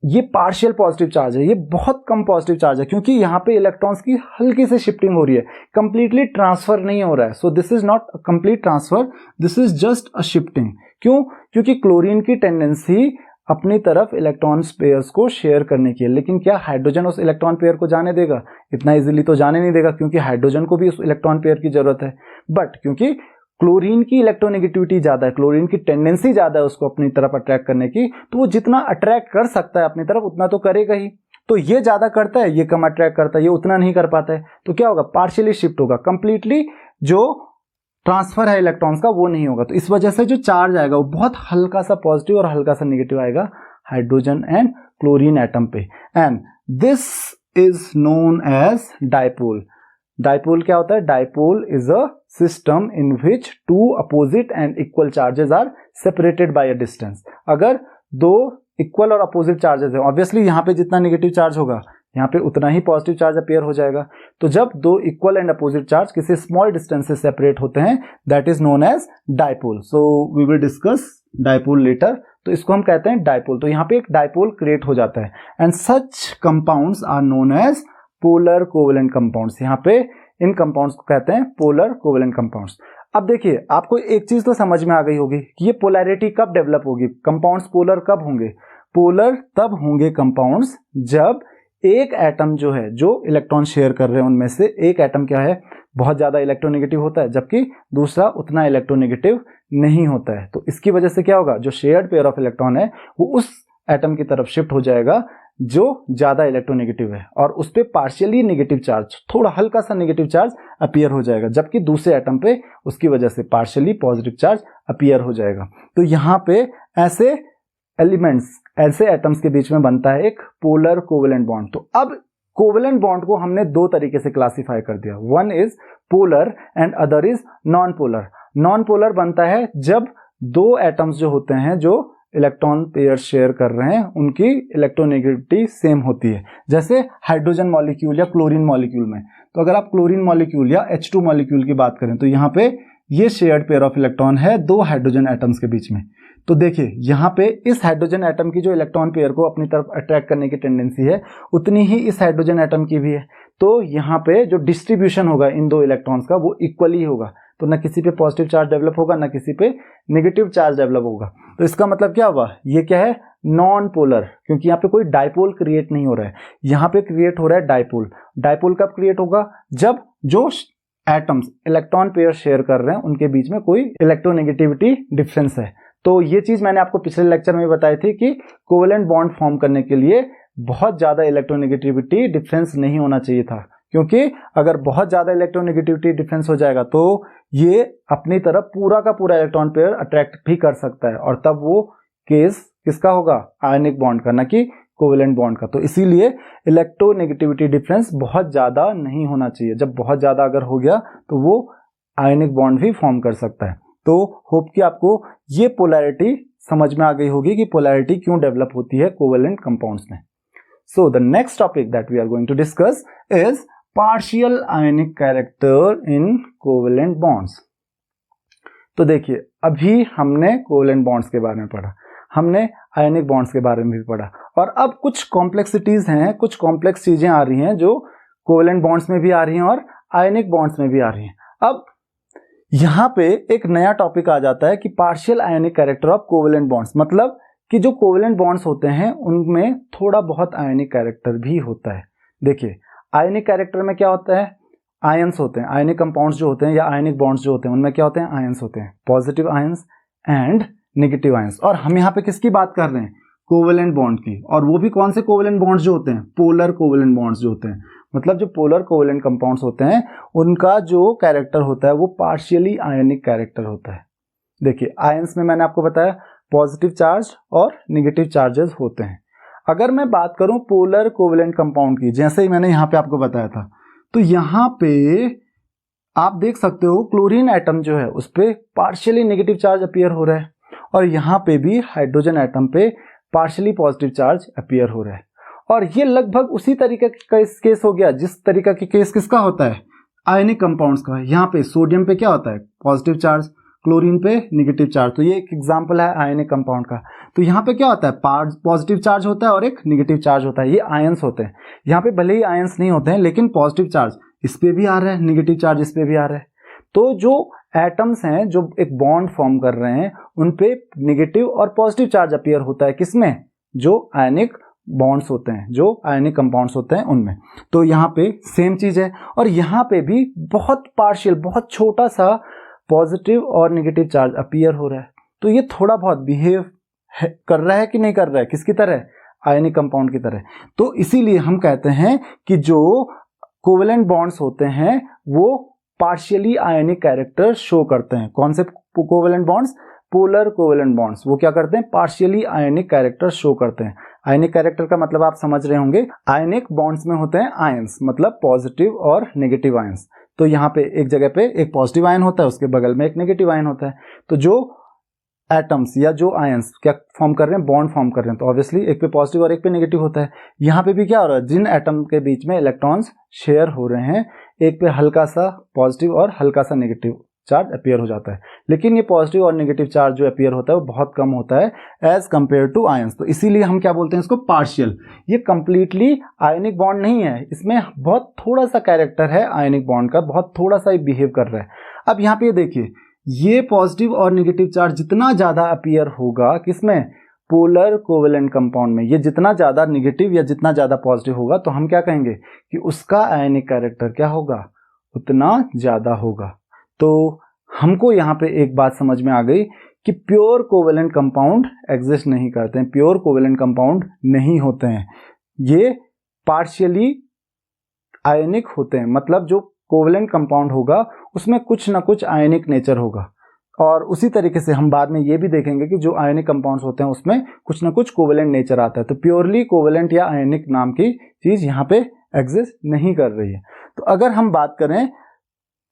ये पार्शियल पॉजिटिव चार्ज है, ये बहुत कम पॉजिटिव चार्ज है, क्योंकि यहाँ पे इलेक्ट्रॉन्स की हल्की से शिफ्टिंग हो रही है, कंप्लीटली ट्रांसफर नहीं हो रहा है। So this is not a complete transfer, this is just a shifting. क्यों? क्योंकि क्लोरीन की टेंडेंसी अपनी तरफ इलेक्ट्रॉन पेयर्स को शेयर करने की है, लेकिन क्या हाइड्रोजन उस इलेक्ट्रॉन पेयर को जाने देगा? इतना इजीली तो जाने नहीं देगा, क्योंकि हाइड्रोजन को भी उस इलेक्ट्रॉन पेयर की जरूरत है। बट क्योंकि क्लोरीन की इलेक्ट्रोनेगेटिविटी ज्यादा है, क्लोरीन की टेंडेंसी ज्यादा है उसको अपनी तरफ अट्रैक्ट करने की, तो वो जितना अट्रैक्ट कर सकता है अपनी तरफ उतना तो करेगा ही। तो ये ज्यादा करता है, ये कम अट्रैक्ट करता है, ये उतना नहीं कर पाता है, तो क्या होगा, पार्शियली शिफ्ट होगा, कंप्लीटली जो ट्रांसफर है इलेक्ट्रॉन्स का वो नहीं होगा। तो इस वजह से जो चार्ज आएगा वो बहुत हल्का सा पॉजिटिव और हल्का सा नेगेटिव आएगा हाइड्रोजन एंड क्लोरीन एटम पे, and this is known as dipole. Dipole क्या होता है? Dipole is a system in which two opposite and equal charges are separated by a distance. अगर दो इक्वल और अपोजिट चार्जेस है, obviously यहाँ पे जितना नेगेटिव चार्ज होगा यहाँ पे उतना ही पॉजिटिव चार्ज अपीयर हो जाएगा। तो जब दो इक्वल एंड अपोजिट चार्ज किसी स्मॉल डिस्टेंस से सेपरेट होते हैं, that is known as dipole. So we will discuss dipole later. तो इसको हम कहते हैं डाइपोल। तो यहाँ पे एक डाइपोल क्रिएट हो जाता है, and such compounds are known as polar covalent compounds. यहाँ पे इन कंपाउंड्स को कहते हैं पोलर कोवेलेंट कंपाउंड्स। अब देखिए, आपको एक चीज तो समझ में आ गई होगी कि ये पोलैरिटी कब डेवलप होगी, कंपाउंड्स पोलर कब होंगे। पोलर तब होंगे कंपाउंड्स जब एक एटम जो है, जो इलेक्ट्रॉन शेयर कर रहे हैं उनमें से एक एटम क्या है, बहुत ज्यादा इलेक्ट्रोनेगेटिव होता है, जबकि दूसरा उतना इलेक्ट्रोनेगेटिव नहीं होता है। तो इसकी वजह से क्या होगा, जो शेयर्ड पेयर ऑफ इलेक्ट्रॉन है वो उस एटम की तरफ शिफ्ट हो जाएगा जो ज्यादा इलेक्ट्रोनेगेटिव है, और उस पे पार्शियली नेगेटिव चार्ज, थोड़ा हल्का सा नेगेटिव चार्ज अपीयर हो जाएगा, जबकि दूसरे एटम पे उसकी वजह से पार्शियली पॉजिटिव चार्ज अपीयर हो जाएगा। तो यहाँ पे ऐसे एलिमेंट्स, ऐसे एटम्स के बीच में बनता है एक पोलर कोवेलेंट बॉन्ड। तो अब कोवेलेंट बॉन्ड को हमने दो तरीके से क्लासिफाई कर दिया, one is polar and other is non polar. Non polar बनता है जब दो एटम्स जो होते हैं जो इलेक्ट्रॉन पेयर शेयर कर रहे हैं उनकी इलेक्ट्रोनेगेटिविटी सेम होती है। जैसे हाइड्रोजन मॉलिक्यूल या क्लोरीन मॉलिक्यूल में, तो अगर आप क्लोरीन मॉलिक्यूल या H2 मॉलिक्यूल की बात करें तो यहाँ पे ये शेयर्ड पेयर ऑफ इलेक्ट्रॉन है दो हाइड्रोजन एटम्स के बीच में। तो देखिए यहाँ पे इस हाइड्रोजन एटम की जो इलेक्ट्रॉन पेयर को अपनी तरफ अट्रैक्ट करने की टेंडेंसी है उतनी ही इस हाइड्रोजन एटम की भी है। तो यहाँ पे जो डिस्ट्रीब्यूशन होगा इन दो इलेक्ट्रॉन्स का वो इक्वली होगा, तो ना किसी पे पॉजिटिव चार्ज डेवलप होगा ना किसी पे नेगेटिव चार्ज डेवलप होगा। तो इसका मतलब क्या हुआ, ये क्या है, नॉन पोलर, क्योंकि यहाँ पे कोई डाइपोल क्रिएट नहीं हो रहा है, यहाँ पे क्रिएट हो रहा है डाइपोल। डाइपोल कब क्रिएट होगा, जब जो एटम्स इलेक्ट्रॉन पेयर शेयर कर रहे हैं उनके बीच में कोई इलेक्ट्रोनेगेटिविटी डिफरेंस है। तो ये चीज मैंने आपको पिछले लेक्चर में बताई थी कि कोवेलेंट बॉन्ड फॉर्म करने के लिए बहुत ज्यादा इलेक्ट्रोनेगेटिविटी डिफरेंस नहीं होना चाहिए था, क्योंकि अगर बहुत ज्यादा इलेक्ट्रोनेगेटिविटी डिफरेंस हो जाएगा तो ये अपनी तरफ पूरा का पूरा इलेक्ट्रॉन पेयर अट्रैक्ट भी कर सकता है, और तब वो केस किसका होगा, आयनिक बॉन्ड का, ना कि कोवेलेंट बॉन्ड का। तो इसीलिए इलेक्ट्रोनेगेटिविटी डिफरेंस बहुत ज्यादा नहीं होना चाहिए। जब बहुत ज्यादा अगर हो गया तो वो आयनिक बॉन्ड भी फॉर्म कर सकता है। तो होप कि आपको ये पोलैरिटी समझ में आ गई होगी कि पोलैरिटी क्यों डेवलप होती है कोवेलेंट कंपाउंड्स में। So the next topic that we are going to discuss is partial ionic character in covalent bonds. तो देखिए अभी हमने कोवेलेंट बॉन्ड्स के बारे में पढ़ा, हमने आयनिक बॉन्ड्स के बारे में भी पढ़ा, और अब कुछ कॉम्प्लेक्सिटीज हैं, कुछ कॉम्प्लेक्स चीजें आ रही हैं जो कोवेलेंट बॉन्ड्स में भी आ रही हैं और आयनिक बॉन्ड्स में भी आ रही हैं। अब यहाँ पे एक नया टॉपिक आ जाता है कि partial ionic character of covalent bonds, मतलब कि जो कोवेलेंट बॉन्ड्स होते हैं उनमें थोड़ा बहुत आयनिक कैरेक्टर भी होता है। देखिए आयनिक कैरेक्टर में क्या होता है, आयंस होते हैं, आयनिक कंपाउंड्स जो होते हैं या आयनिक बॉन्ड्स जो होते हैं उनमें क्या होते हैं, आयंस होते हैं, positive ions and negative ions. और हम यहाँ पे किसकी बात कर रहे हैं, कोवेलेंट बॉन्ड की, और वो भी कौन से कोवेलेंट बॉन्ड्स जो होते हैं, पोलर कोवेलेंट बॉन्ड्स जो होते हैं। मतलब जो पोलर कोवेलेंट कंपाउंड्स होते हैं उनका जो कैरेक्टर होता है वो पार्शियली आयनिक कैरेक्टर होता है। देखिए आयंस में मैंने आपको बताया पॉजिटिव चार्ज और नेगेटिव चार्जेस होते हैं। अगर मैं बात करूं पोलर कोवेलेंट कंपाउंड की, जैसे ही मैंने यहाँ पे आपको बताया था, तो यहाँ पे आप देख सकते हो क्लोरीन एटम जो है उस पर पार्शियली नेगेटिव चार्ज अपीयर हो रहा है, और यहाँ पे भी हाइड्रोजन एटम पे पार्शियली पॉजिटिव चार्ज अपीयर हो रहा है। और ये लगभग उसी तरीके का केस हो गया जिस तरीका की केस किसका होता है, आयनिक कंपाउंड्स का। यहाँ पे सोडियम पे क्या होता है, पॉजिटिव चार्ज, क्लोरीन पे नेगेटिव चार्ज। तो ये एक एग्जांपल है आयनिक कंपाउंड का। तो यहाँ पे क्या होता है, पॉजिटिव चार्ज होता है और एक नेगेटिव चार्ज होता है, ये आयंस होते हैं। यहाँ पे भले ही आयंस नहीं होते हैं लेकिन पॉजिटिव चार्ज इस पे भी आ रहा है, नेगेटिव चार्ज इस पे भी आ रहा है। तो जो एटम्स हैं जो एक बॉन्ड फॉर्म कर रहे हैं उन पे नेगेटिव और पॉजिटिव चार्ज अपीयर होता है, किसमें, जो आयनिक बॉन्ड्स होते हैं, जो आयनिक कंपाउंड्स होते हैं उनमें। तो यहाँ पे सेम चीज है, और यहाँ पे भी बहुत पार्शियल, बहुत छोटा सा पॉजिटिव और नेगेटिव चार्ज अपीयर हो रहा है। तो ये थोड़ा बहुत बिहेव कर रहा है कि नहीं कर रहा है, किसकी तरह, आयनिक कंपाउंड की तरह। तो इसीलिए हम कहते हैं कि जो कोवेलेंट बॉन्ड्स होते हैं वो पार्शियली आयनिक कैरेक्टर शो करते हैं। कौन से covalent bonds, polar covalent bonds, वो क्या करते हैं, पार्शियली आयनिक कैरेक्टर शो करते हैं। आयनिक कैरेक्टर का मतलब आप समझ रहे होंगे, आयनिक बॉन्ड्स में होते हैं आयंस, मतलब पॉजिटिव और नेगेटिव आयंस। तो यहाँ पे एक जगह पे एक पॉजिटिव आयन होता है, उसके बगल में एक नेगेटिव आयन होता है। तो जो एटम्स या जो आयंस क्या फॉर्म कर रहे हैं, बॉन्ड फॉर्म कर रहे हैं, तो ऑब्वियसली एक पे पॉजिटिव और एक पे नेगेटिव होता है। यहाँ पे भी क्या हो रहा है, जिन एटम के बीच में इलेक्ट्रॉन्स शेयर हो रहे हैं, एक पे हल्का सा पॉजिटिव और हल्का सा नेगेटिव चार्ज अपीयर हो जाता है, लेकिन ये पॉजिटिव और नेगेटिव चार्ज जो अपीयर होता है वो बहुत कम होता है एज कंपेयर टू आयंस। तो इसीलिए हम क्या बोलते हैं इसको, पार्शियल। ये कंप्लीटली आयनिक बॉन्ड नहीं है, इसमें बहुत थोड़ा सा कैरेक्टर है आयनिक बॉन्ड का, बहुत थोड़ा सा ही बिहेव कर रहा है। अब यहाँ पे देखिए, ये पॉजिटिव और नेगेटिव चार्ज जितना ज्यादा अपीयर होगा किसमें, पोलर कोवेलेंट कंपाउंड में, ये जितना ज्यादा नेगेटिव या जितना ज्यादा पॉजिटिव होगा तो हम क्या कहेंगे कि उसका आयनिक कैरेक्टर क्या होगा, उतना ज्यादा होगा। तो हमको यहाँ पे एक बात समझ में आ गई कि प्योर कोवेलेंट कंपाउंड एग्जिस्ट नहीं करते हैं, प्योर कोवेलेंट कंपाउंड नहीं होते हैं, ये पार्शियली आयनिक होते हैं। मतलब जो कोवेलेंट कंपाउंड होगा उसमें कुछ ना कुछ आयनिक नेचर होगा, और उसी तरीके से हम बाद में ये भी देखेंगे कि जो आयनिक कंपाउंड्स होते हैं उसमें कुछ ना कुछ कोवेलेंट नेचर आता है। तो प्योरली कोवेलेंट या आयनिक नाम की चीज यहाँ पे एग्जिस्ट नहीं कर रही है। तो अगर हम बात करें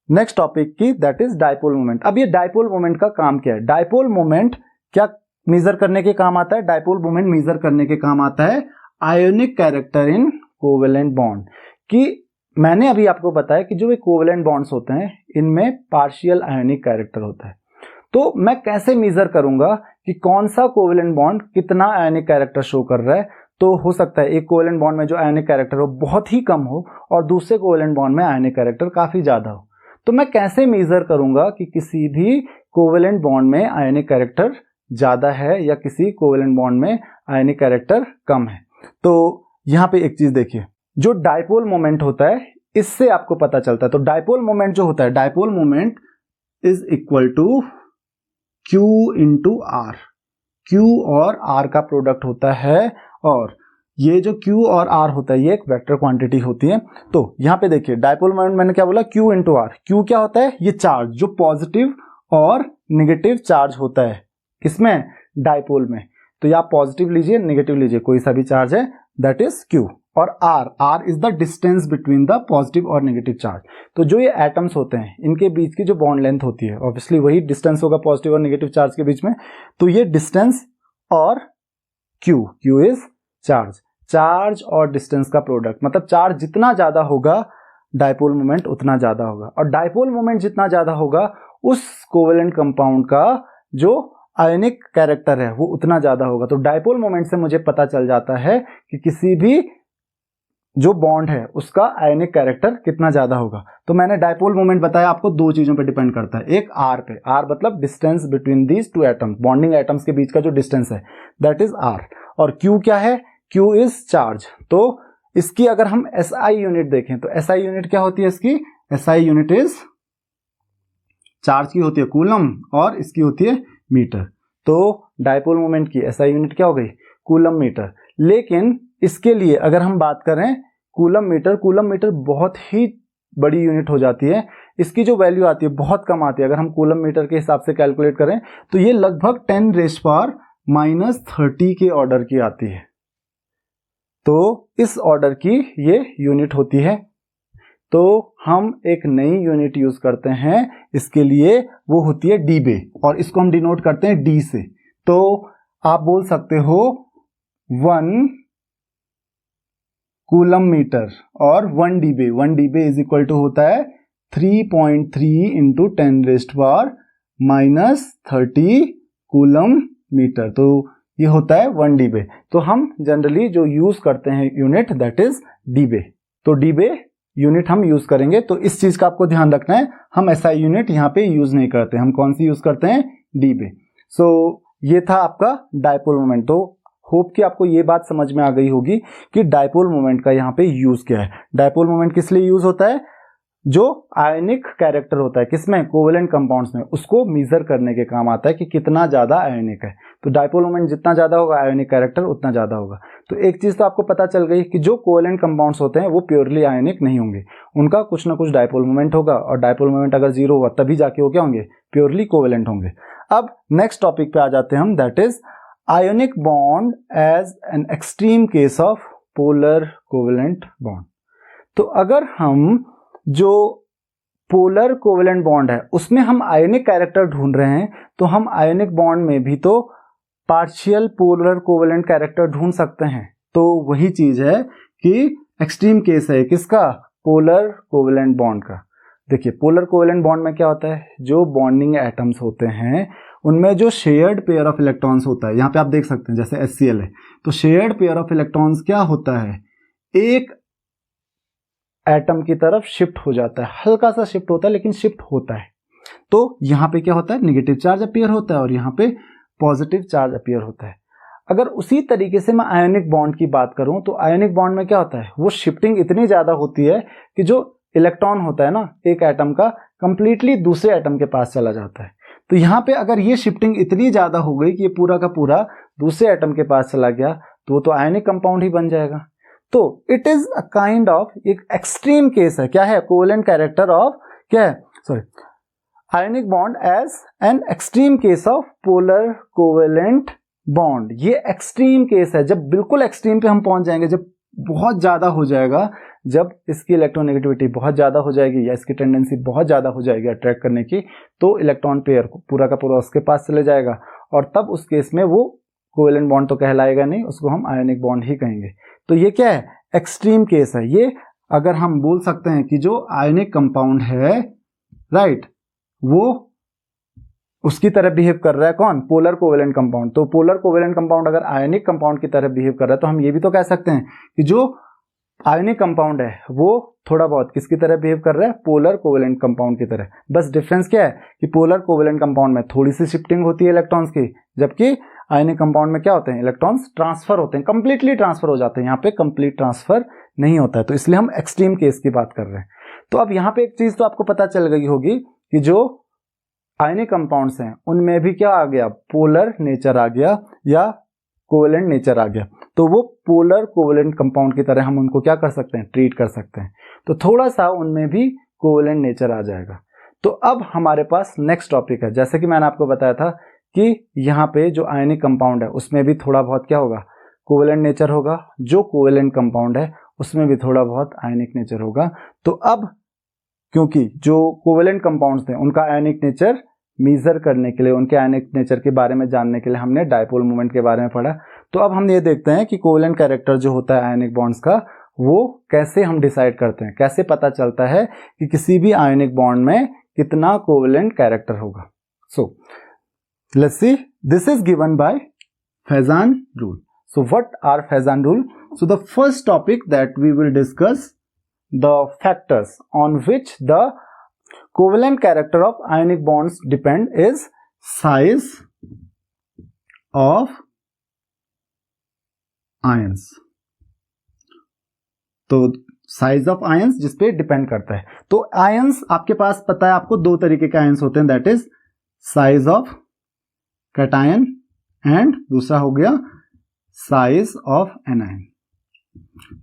नेक्स्ट टॉपिक की, दैट इज डाइपोल मोमेंट। अब ये डाइपोल मोमेंट का काम क्या है, डाइपोल मोमेंट क्या मेजर करने के काम आता है, डायपोल मोमेंट मेजर करने के काम आता है ionic character in covalent bond. कि मैंने अभी आपको बताया कि जो ये कोवेलेंट बॉन्ड्स होते हैं इनमें पार्शियल आयोनिक कैरेक्टर होता है। तो मैं कैसे मेजर करूंगा कि कौन सा कोवेलेंट बॉन्ड कितना आयोनिक कैरेक्टर शो कर रहा है। तो हो सकता है एक कोवेलेंट बॉन्ड में जो आयोनिक कैरेक्टर हो बहुत ही कम हो और दूसरे कोवेलेंट बॉन्ड में आयोनिक कैरेक्टर काफी ज्यादा हो। तो मैं कैसे मेजर करूंगा कि किसी भी कोवेलेंट बॉन्ड में आयोनिक कैरेक्टर ज्यादा है या किसी कोवेलेंट बॉन्ड में आयोनिक कैरेक्टर कम है। तो यहां पे एक चीज देखिए, जो डायपोल मोमेंट होता है इससे आपको पता चलता है। तो डायपोल मोमेंट जो होता है, dipole moment is equal to Q into R। Q और R का प्रोडक्ट होता है और ये जो Q और R होता है ये एक वेक्टर क्वांटिटी होती है। तो यहाँ पे देखिए डायपोल मोमेंट मैंने क्या बोला, Q इंटू R। Q क्या होता है, ये चार्ज जो पॉजिटिव और नेगेटिव चार्ज होता है किसमें, डायपोल में। तो या पॉजिटिव लीजिए नेगेटिव लीजिए, कोई सा भी चार्ज है, दैट इज Q। और R is the distance between the positive और नेगेटिव चार्ज। तो जो ये एटम्स होते हैं इनके बीच की जो बॉन्ड लेंथ होती है, ऑब्वियसली वही डिस्टेंस होगा पॉजिटिव और नेगेटिव चार्ज के बीच में। तो ये डिस्टेंस और Q इज चार्ज और डिस्टेंस का प्रोडक्ट। मतलब चार्ज जितना ज्यादा होगा डायपोल मोमेंट उतना ज्यादा होगा, और डायपोल मोमेंट जितना ज्यादा होगा उस कोवेलेंट कंपाउंड का जो आयोनिक कैरेक्टर है वो उतना ज्यादा होगा। तो डायपोल मोमेंट से मुझे पता चल जाता है कि किसी भी जो बॉन्ड है उसका आयोनिक कैरेक्टर कितना ज्यादा होगा। तो मैंने डायपोल मोमेंट बताया आपको दो चीजों पे डिपेंड करता है, एक R पे, R मतलब distance between these two atoms, bonding atoms के बीच का जो डिस्टेंस है दैट इज R। और Q क्या है, Q इज चार्ज। तो इसकी अगर हम SI यूनिट देखें तो SI यूनिट क्या होती है इसकी, SI यूनिट इज चार्ज की होती है कूलम और इसकी होती है मीटर। तो डायपोल मोमेंट की SI यूनिट क्या हो गई, कूलम मीटर। लेकिन इसके लिए अगर हम बात करें कूलम मीटर बहुत ही बड़ी यूनिट हो जाती है। इसकी जो वैल्यू आती है बहुत कम आती है। अगर हम कूलम मीटर के हिसाब से कैलकुलेट करें तो ये लगभग 10⁻⁻³ के ऑर्डर की आती है। तो इस ऑर्डर की ये यूनिट होती है। तो हम एक नई यूनिट यूज करते हैं इसके लिए, वो होती है डीबे, और इसको हम डिनोट करते हैं D से। तो आप बोल सकते हो 1 कूलम मीटर और 1 डीबे इज इक्वल टू होता है 3.3 इंटू 10⁻⁻30 कूलम मीटर। तो ये होता है 1 डीबे। तो हम जनरली जो यूज करते हैं यूनिट दैट इज डीबे। तो डीबे यूनिट हम यूज करेंगे। तो इस चीज का आपको ध्यान रखना है, हम SI यूनिट यहाँ पे यूज नहीं करते, हम कौन सी यूज करते हैं, डीबे। सो ये था आपका डायपोल मोमेंट। तो होप कि आपको ये बात समझ में आ गई होगी कि डायपोल मोमेंट का यहाँ पे यूज क्या है। डायपोल मोमेंट किस लिए यूज होता है, जो आयोनिक कैरेक्टर होता है किसमें, कोवेलेंट कंपाउंड्स में, उसको मेजर करने के काम आता है कि कितना ज्यादा आयोनिक है। तो डायपोल मोमेंट जितना ज्यादा होगा आयोनिक कैरेक्टर उतना ज्यादा होगा। तो एक चीज तो आपको पता चल गई कि जो कोवेलेंट कंपाउंड्स होते हैं वो प्योरली आयोनिक नहीं होंगे, उनका कुछ ना कुछ डायपोल मोमेंट होगा, और डायपोल मोमेंट अगर 0 होगा तभी जाके वो क्या होंगे, प्योरली कोवेलेंट होंगे। अब नेक्स्ट टॉपिक पे आ जाते हैं हम, that is ionic bond as an extreme case of polar covalent bond। तो अगर हम जो पोलर कोवेलेंट बॉन्ड है उसमें हम आयोनिक कैरेक्टर ढूंढ रहे हैं, तो हम आयोनिक बॉन्ड में भी तो पार्शियल पोलर कोवेलेंट कैरेक्टर ढूंढ सकते हैं। तो वही चीज है कि एक्सट्रीम केस है किसका, पोलर कोवेलेंट बॉन्ड का। देखिए पोलर कोवेलेंट बॉन्ड में क्या होता है, जो बॉन्डिंग एटम्स होते हैं उनमें जो शेयर्ड पेयर ऑफ इलेक्ट्रॉन्स होता है, यहाँ पे आप देख सकते हैं जैसे HCl है, तो शेयर्ड पेयर ऑफ इलेक्ट्रॉन्स क्या होता है, एक एटम की तरफ शिफ्ट हो जाता है, हल्का सा शिफ्ट होता है लेकिन शिफ्ट होता है। तो यहाँ पे क्या होता है, नेगेटिव चार्ज अपीयर होता है और यहाँ पे पॉजिटिव चार्ज अपीयर होता है। अगर उसी तरीके से मैं आयोनिक बॉन्ड की बात करूं तो आयोनिक बॉन्ड में क्या होता है, वो शिफ्टिंग इतनी ज्यादा होती है कि जो इलेक्ट्रॉन होता है ना एक एटम का, कंप्लीटली दूसरे एटम के पास चला जाता है। तो यहाँ पे अगर ये शिफ्टिंग इतनी ज्यादा हो गई कि ये पूरा का पूरा दूसरे एटम के पास चला गया तो वो तो आयोनिक कंपाउंड ही बन जाएगा। तो it is a kind of एक एक्सट्रीम केस है, क्या है, कोवेलेंट कैरेक्टर ऑफ क्या है, sorry, ionic bond as an extreme case of polar covalent bond. ये एक्सट्रीम केस है, जब बिल्कुल एक्सट्रीम पे हम पहुंच जाएंगे, जब बहुत ज्यादा हो जाएगा, जब इसकी इलेक्ट्रोनेगेटिविटी बहुत ज़्यादा हो जाएगी या इसकी टेंडेंसी बहुत ज़्यादा हो जाएगी अट्रैक्ट करने की, तो इलेक्ट्रॉन पेयर पूरा का पूरा उसके पास चले जाएगा, और तब उस केस में वो कोवेलेंट बॉन्ड तो कहलाएगा नहीं, उसको हम आयोनिक बॉन्ड ही कहेंगे। तो ये क्या है, एक्सट्रीम केस है। ये अगर हम बोल सकते हैं कि जो आयोनिक कंपाउंड है, राइट, वो उसकी तरह बिहेव कर रहा है कौन, पोलर कोवेलेंट कंपाउंड। तो पोलर कोवेलेंट कंपाउंड अगर आयोनिक कंपाउंड की तरह बिहेव कर रहा है, तो हम ये भी तो कह सकते हैं कि जो आयोनिक कंपाउंड है वो थोड़ा बहुत किसकी तरह बिहेव कर रहा है, पोलर कोवेलेंट कंपाउंड की तरह। बस डिफरेंस क्या है कि पोलर कोवेलेंट कंपाउंड में थोड़ी सी शिफ्टिंग होती है इलेक्ट्रॉन्स की, जबकि आयोनिक कंपाउंड में क्या होते हैं, इलेक्ट्रॉन्स ट्रांसफर होते हैं, कंप्लीटली ट्रांसफर हो जाते हैं। यहाँ पे कंप्लीट ट्रांसफर नहीं होता है, तो इसलिए हम एक्सट्रीम केस की बात कर रहे हैं। तो अब यहाँ पे एक चीज तो आपको पता चल गई होगी कि जो आयोनिक कंपाउंड्स हैं उनमें भी क्या आ गया, पोलर नेचर आ गया या कोवेलेंट नेचर आ गया। तो वो पोलर कोवेलेंट कंपाउंड की तरह हम उनको क्या कर सकते हैं, ट्रीट कर सकते हैं। तो थोड़ा सा उनमें भी कोवेलेंट नेचर आ जाएगा। तो अब हमारे पास नेक्स्ट टॉपिक है, जैसे कि मैंने आपको बताया था कि यहाँ पे जो आयोनिक कंपाउंड है उसमें भी थोड़ा बहुत क्या होगा, कोवेलेंट नेचर होगा। जो कोवेलेंट कंपाउंड है उसमें भी थोड़ा बहुत आयोनिक नेचर होगा। तो अब क्योंकि जो कोवेलेंट कंपाउंड्स थे उनका आयोनिक नेचर मेजर करने के लिए, उनके आयोनिक नेचर के बारे में जानने के लिए हमने डायपोल मोमेंट के बारे में पढ़ा। तो अब हम ये देखते हैं कि कोवेलेंट कैरेक्टर जो होता है आयोनिक बॉन्ड्स का, वो कैसे हम डिसाइड करते हैं, कैसे पता चलता है कि किसी भी आयोनिक बॉन्ड में कितना कोवेलेंट कैरेक्टर होगा। So let's see, this is given by Fezan rule. So what are Fezan rule? So the first topic that we will discuss, the factors on which the covalent character of ionic bonds depend is size of ions. तो size of ions जिस पे depend करता है। तो ions आपके पास पता है, आपको दो तरीके के आयंस होते हैं, that is size of cation and दूसरा हो गया साइज ऑफ एनायन।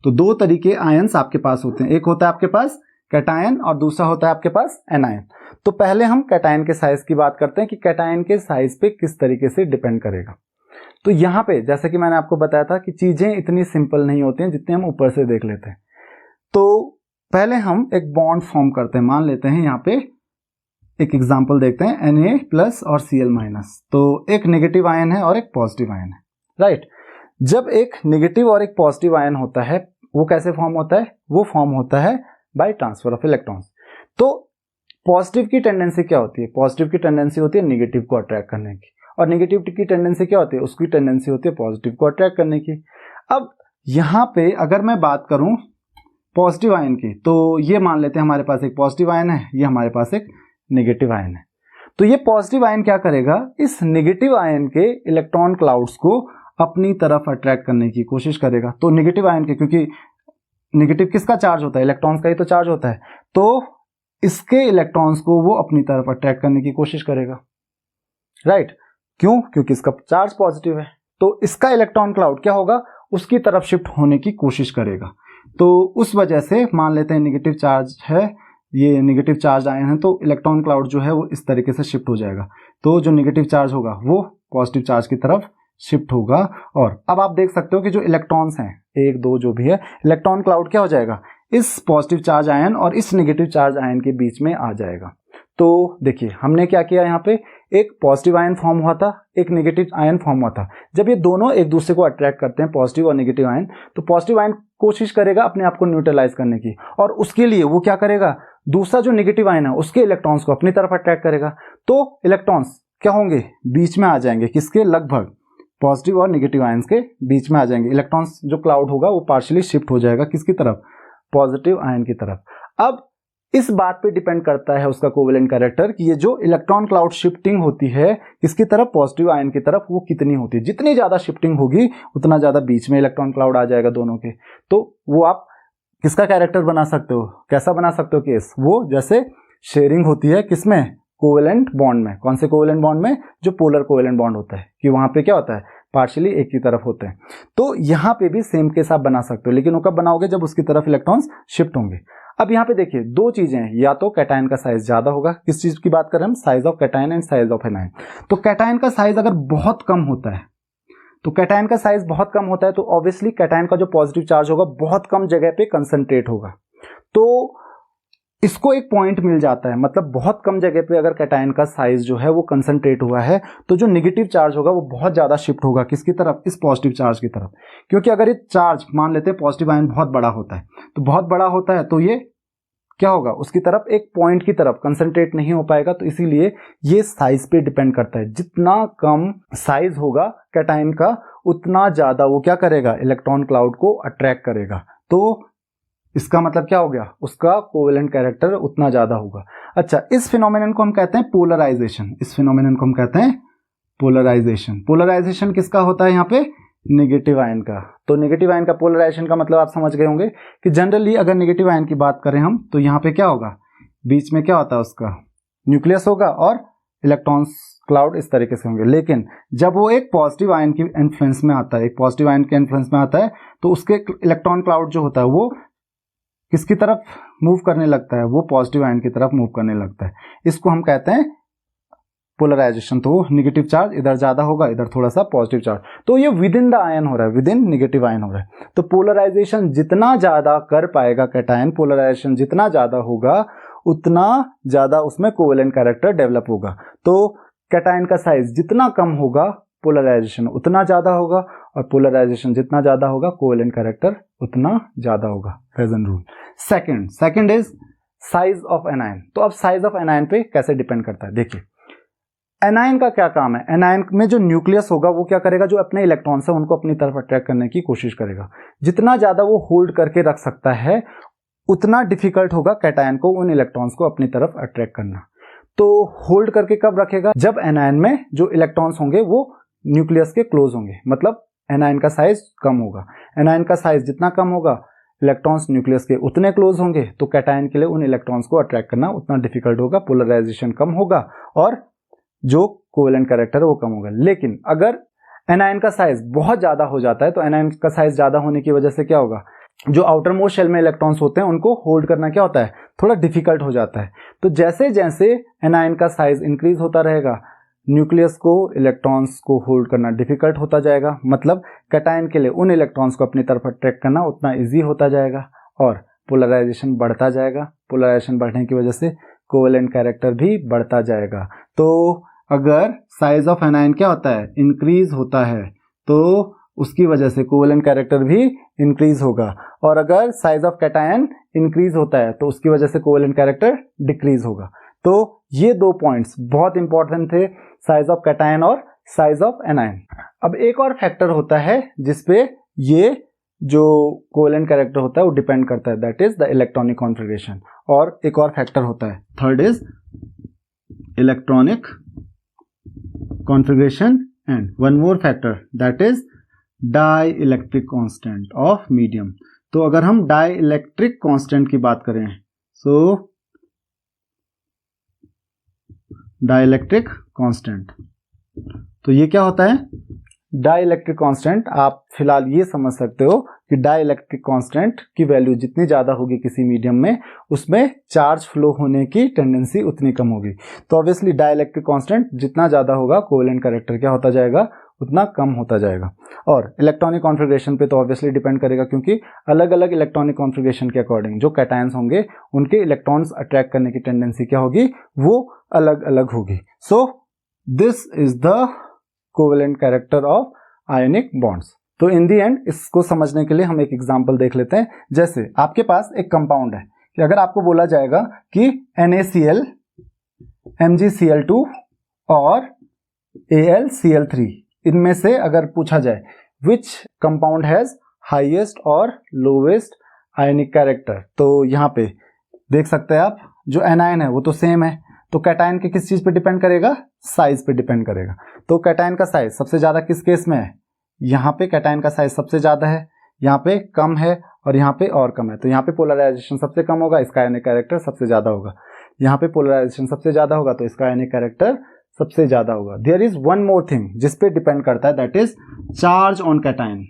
तो दो तरीके आयंस आपके पास होते हैं, एक होता है आपके पास कैटायन और दूसरा होता है आपके पास एनायन। तो पहले हम कैटायन के साइज की बात करते हैं कि कैटायन के साइज पे किस तरीके से डिपेंड करेगा। तो यहां पे जैसे कि मैंने आपको बताया था कि चीजें इतनी सिंपल नहीं होती हैं जितनी हम ऊपर से देख लेते हैं। तो पहले हम एक बॉन्ड फॉर्म करते हैं, मान लेते हैं यहाँ पे एक एग्जांपल देखते हैं, Na+ और Cl-। तो एक नेगेटिव आयन है और एक पॉजिटिव आयन है, राइट। जब एक नेगेटिव और एक पॉजिटिव आयन होता है वो कैसे फॉर्म होता है, वो फॉर्म होता है बाय ट्रांसफर ऑफ इलेक्ट्रॉन्स। तो पॉजिटिव की टेंडेंसी क्या होती है, पॉजिटिव की टेंडेंसी होती है नेगेटिव को अट्रैक्ट करने की, और नेगेटिव की टेंडेंसी क्या होती है, उसकी टेंडेंसी होती है पॉजिटिव को अट्रैक्ट करने की। अब यहाँ पे अगर मैं बात करूं पॉजिटिव आयन की, तो ये मान लेते हैं हमारे पास एक पॉजिटिव आयन है, ये हमारे पास एक नेगेटिव आयन है। तो ये पॉजिटिव आयन क्या करेगा, इस नेगेटिव आयन के इलेक्ट्रॉन क्लाउड्स को अपनी तरफ अट्रैक्ट करने की कोशिश करेगा। तो नेगेटिव आयन के, क्योंकि नेगेटिव किसका चार्ज होता है, इलेक्ट्रॉन्स का ही तो चार्ज होता है, तो इसके इलेक्ट्रॉन्स को वो अपनी तरफ अट्रैक्ट करने की कोशिश करेगा, राइट। क्यों, क्योंकि इसका चार्ज पॉजिटिव है। तो इसका इलेक्ट्रॉन क्लाउड क्या होगा, उसकी तरफ शिफ्ट होने की कोशिश करेगा। तो उस वजह से मान लेते हैं नेगेटिव चार्ज है, ये नेगेटिव चार्ज आयन है, तो इलेक्ट्रॉन क्लाउड जो है वो इस तरीके से शिफ्ट हो जाएगा। तो जो नेगेटिव चार्ज होगा वो पॉजिटिव चार्ज की तरफ शिफ्ट होगा। और अब आप देख सकते हो कि जो इलेक्ट्रॉन्स हैं, एक दो जो भी है, इलेक्ट्रॉन क्लाउड क्या हो जाएगा, इस पॉजिटिव चार्ज आयन और इस नेगेटिव चार्ज आयन के बीच में आ जाएगा। तो देखिए हमने क्या किया, यहाँ पे एक पॉजिटिव आयन फॉर्म हुआ था, एक नेगेटिव आयन फॉर्म हुआ था। जब ये दोनों एक दूसरे को अट्रैक्ट करते हैं, पॉजिटिव और नेगेटिव आयन, तो पॉजिटिव आयन कोशिश करेगा अपने आप को न्यूट्रलाइज करने की, और उसके लिए वो क्या करेगा, दूसरा जो नेगेटिव आयन है उसके इलेक्ट्रॉन्स को अपनी तरफ अट्रैक्ट करेगा। तो इलेक्ट्रॉन्स क्या होंगे, बीच में आ जाएंगे, किसके, लगभग पॉजिटिव और नेगेटिव आयंस के बीच में आ जाएंगे। इलेक्ट्रॉन्स जो क्लाउड होगा वो पार्शियली शिफ्ट हो जाएगा किसकी तरफ, पॉजिटिव आयन की तरफ। अब इस बात पे डिपेंड करता है उसका कोवेलेंट कैरेक्टर कि ये जो इलेक्ट्रॉन क्लाउड शिफ्टिंग होती है किसकी तरफ, पॉजिटिव आयन की तरफ, वो कितनी होती है। जितनी ज्यादा शिफ्टिंग होगी उतना ज्यादा बीच में इलेक्ट्रॉन क्लाउड आ जाएगा दोनों के। तो वो आप किसका कैरेक्टर बना सकते हो, कैसा बना सकते हो केस, वो जैसे शेयरिंग होती है किसमें, कोवेलेंट बॉन्ड में। कौन से कोवेलेंट बॉन्ड में, जो पोलर कोवेलेंट बॉन्ड होता है, कि वहां पे क्या होता है, पार्शियली एक की तरफ होते हैं। तो यहाँ पे भी सेम केस आप बना सकते हो, लेकिन वो कब बनाओगे, जब उसकी तरफ इलेक्ट्रॉन्स शिफ्ट होंगे। अब यहाँ पे देखिए दो चीजें हैं, या तो कैटायन का साइज ज्यादा होगा, किस चीज की बात कर रहे हैं हम, size of cation and size of anion. तो कैटायन का साइज अगर बहुत कम होता है तो कैटायन का साइज बहुत कम होता है, तो ऑब्वियसली कैटायन का जो पॉजिटिव चार्ज होगा बहुत कम जगह पे कंसंट्रेट होगा। तो इसको एक पॉइंट मिल जाता है, मतलब बहुत कम जगह पे अगर कैटायन का साइज जो है वो कंसंट्रेट हुआ है तो जो नेगेटिव चार्ज होगा वो बहुत ज्यादा शिफ्ट होगा किसकी तरफ, इस पॉजिटिव चार्ज की तरफ। क्योंकि अगर ये चार्ज मान लेते हैं पॉजिटिव आयन बहुत बड़ा होता है, तो बहुत बड़ा होता है तो ये क्या होगा, उसकी तरफ एक पॉइंट की तरफ कंसंट्रेट नहीं हो पाएगा। तो इसीलिए ये साइज पे डिपेंड करता है, जितना कम साइज होगा कैटायन का उतना ज्यादा वो क्या करेगा, इलेक्ट्रॉन क्लाउड को अट्रैक्ट करेगा। तो इसका मतलब क्या हो गया, उसका कोवेलेंट कैरेक्टर उतना ज्यादा होगा। अच्छा, इस फिनोमेनन को हम कहते हैं पोलराइजेशन। इस फिनोमेनन को हम कहते हैं पोलराइजेशन। पोलराइजेशन किसका होता है यहाँ पे, नेगेटिव आयन का। तो नेगेटिव आयन का पोलराइजेशन का मतलब आप समझ गए होंगे कि जनरली अगर नेगेटिव आयन की बात करें हम तो यहाँ पे क्या होगा, बीच में क्या होता है, उसका न्यूक्लियस होगा और इलेक्ट्रॉन्स क्लाउड इस तरीके से होंगे। लेकिन जब वो एक पॉजिटिव आयन की इन्फ्लुएंस में आता है, एक पॉजिटिव आयन के इन्फ्लुएंस में आता है, तो उसके इलेक्ट्रॉन क्लाउड जो होता है वो किसकी तरफ मूव करने लगता है, वो पॉजिटिव आयन की तरफ मूव करने लगता है। इसको हम कहते हैं पोलराइजेशन। तो नेगेटिव चार्ज इधर ज्यादा होगा, इधर थोड़ा सा पॉजिटिव चार्ज, तो ये विद इन द आयन हो रहा है, विद इन नेगेटिव आयन हो रहा है। तो पोलराइजेशन जितना ज्यादा कर पाएगा कैटायन, पोलराइजेशन जितना ज्यादा होगा उतना ज्यादा उसमें कोवेलेंट कैरेक्टर डेवलप होगा। तो कैटायन का साइज जितना कम होगा पोलराइजेशन उतना ज्यादा होगा, और पोलराइजेशन जितना ज्यादा होगा कोवेलेंट कैरेक्टर उतना ज्यादा होगा। Fajans rule. Second is size of anion. तो अब साइज ऑफ एनायन पे कैसे डिपेंड करता है, देखिए एनायन का क्या काम है। एनायन में जो न्यूक्लियस होगा वो क्या करेगा, जो अपने इलेक्ट्रॉन्स है उनको अपनी तरफ अट्रैक्ट करने की कोशिश करेगा। जितना ज्यादा वो होल्ड करके रख सकता है उतना डिफिकल्ट होगा कैटायन को उन इलेक्ट्रॉन्स को अपनी तरफ अट्रैक्ट करना। तो होल्ड करके कब रखेगा, जब एनायन में जो इलेक्ट्रॉन्स होंगे वो न्यूक्लियस के क्लोज होंगे, मतलब एनायन का साइज कम होगा। एनायन का साइज जितना कम होगा इलेक्ट्रॉन्स न्यूक्लियस के उतने क्लोज होंगे, तो कैटायन के लिए उन इलेक्ट्रॉन्स को अट्रैक्ट करना उतना डिफिकल्ट होगा, पोलराइजेशन कम होगा और जो कोवेलेंट कैरेक्टर है वो कम होगा। लेकिन अगर एनायन का साइज बहुत ज्यादा हो जाता है, तो एनायन का साइज ज्यादा होने की वजह से क्या होगा, जो आउटर मोस्ट शेल में इलेक्ट्रॉन्स होते हैं उनको होल्ड करना क्या होता है, थोड़ा डिफिकल्ट हो जाता है। तो जैसे जैसे एनायन का साइज इंक्रीज होता रहेगा न्यूक्लियस को इलेक्ट्रॉन्स को होल्ड करना डिफिकल्ट होता जाएगा, मतलब कैटायन के लिए उन इलेक्ट्रॉन्स को अपनी तरफ अट्रैक्ट करना उतना इजी होता जाएगा और पोलराइजेशन बढ़ता जाएगा। पोलराइजेशन बढ़ने की वजह से कोवेलेंट कैरेक्टर भी बढ़ता जाएगा। तो अगर साइज ऑफ एनायन क्या होता है, इंक्रीज होता है, तो उसकी वजह से कोवेलेंट कैरेक्टर भी इंक्रीज होगा, और अगर साइज ऑफ कैटायन इंक्रीज होता है तो उसकी वजह से कोवेलेंट कैरेक्टर डिक्रीज होगा। तो ये दो पॉइंट्स बहुत इंपॉर्टेंट थे, साइज ऑफ कैटायन और साइज ऑफ एनायन। अब एक और फैक्टर होता है जिसपे ये जो कोवेलेंट कैरेक्टर होता है वो डिपेंड करता है, that is the electronic configuration. और एक और फैक्टर होता है, third is electronic configuration and one more factor that is dielectric constant of medium. तो अगर हम डाई इलेक्ट्रिक कांस्टेंट की बात करें, सो डाई इलेक्ट्रिक कांस्टेंट, तो ये क्या होता है, डाई इलेक्ट्रिक कांस्टेंट आप फिलहाल ये समझ सकते हो कि डाई इलेक्ट्रिक कांस्टेंट की वैल्यू जितनी ज्यादा होगी किसी मीडियम में उसमें चार्ज फ्लो होने की टेंडेंसी उतनी कम होगी। तो ऑब्वियसली डाई इलेक्ट्रिक कांस्टेंट जितना ज्यादा होगा कोवेलेंट कैरेक्टर क्या होता जाएगा, उतना कम होता जाएगा। और इलेक्ट्रॉनिक कॉन्फिगरेशन पे तो ऑब्वियसली डिपेंड करेगा, क्योंकि अलग अलग इलेक्ट्रॉनिक कॉन्फिगरेशन के अकॉर्डिंग जो कैटायंस होंगे उनके इलेक्ट्रॉन्स अट्रैक्ट करने की टेंडेंसी क्या होगी, वो अलग अलग होगी। So this is the covalent character of ionic bonds. तो इन दी एंड इसको समझने के लिए हम एक एग्जांपल देख लेते हैं। जैसे आपके पास एक कंपाउंड है कि अगर आपको बोला जाएगा कि NaCl, MgCl2 और AlCl3 इनमें से अगर पूछा जाए विच कंपाउंड हैज हाईएस्ट और लोवेस्ट आयोनिक कैरेक्टर, तो यहाँ पे देख सकते हैं आप जो एनायन है वो तो सेम है, तो कैटायन के किस चीज पे डिपेंड करेगा, साइज पे डिपेंड करेगा। तो कैटायन का साइज सबसे ज्यादा किस केस में है, यहाँ पे कैटायन का साइज सबसे ज्यादा है, यहाँ पे कम है और यहाँ पे और कम है। तो यहाँ पे पोलराइजेशन सबसे कम होगा, इसका आयोनिक कैरेक्टर सबसे ज्यादा होगा। यहाँ पे पोलराइजेशन सबसे ज्यादा होगा तो इसका आयोनिक कैरेक्टर सबसे ज्यादा होगा। There is one more thing जिस पे डिपेंड करता है, that is charge on cation.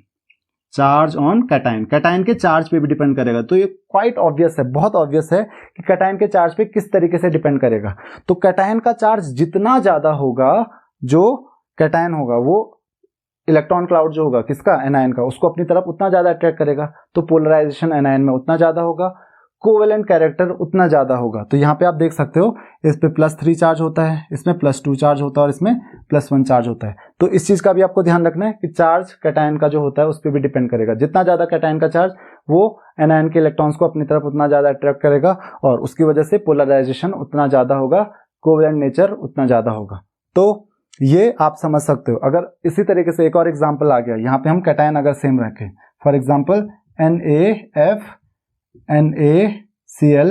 Charge on cation, cation के चार्ज पे भी डिपेंड करेगा। तो ये क्वाइट ऑब्वियस है, बहुत ऑब्वियस है कि कैटायन के चार्ज पे किस तरीके से डिपेंड करेगा। तो कैटायन का चार्ज जितना ज्यादा होगा, जो कैटायन होगा वो इलेक्ट्रॉन क्लाउड जो होगा किसका, एनायन का, उसको अपनी तरफ उतना ज्यादा अट्रैक्ट करेगा, तो पोलराइजेशन एनायन में उतना ज्यादा होगा, कोवेलेंट कैरेक्टर उतना ज्यादा होगा। तो यहाँ पे आप देख सकते हो इस पे +3 चार्ज होता है, इसमें +2 चार्ज होता है और इसमें +1 चार्ज होता है। तो इस चीज का भी आपको ध्यान रखना है कि चार्ज कैटायन का जो होता है उस पर भी डिपेंड करेगा। जितना ज्यादा कैटायन का चार्ज वो एनायन के इलेक्ट्रॉन्स को अपनी तरफ उतना ज्यादा अट्रैक्ट करेगा और उसकी वजह से पोलराइजेशन उतना ज्यादा होगा, कोवेलेंट नेचर उतना ज्यादा होगा। तो ये आप समझ सकते हो। अगर इसी तरीके से एक और एग्जाम्पल आ गया, यहाँ पे हम कैटायन अगर सेम रखें, फॉर एग्जाम्पल NaF NaCl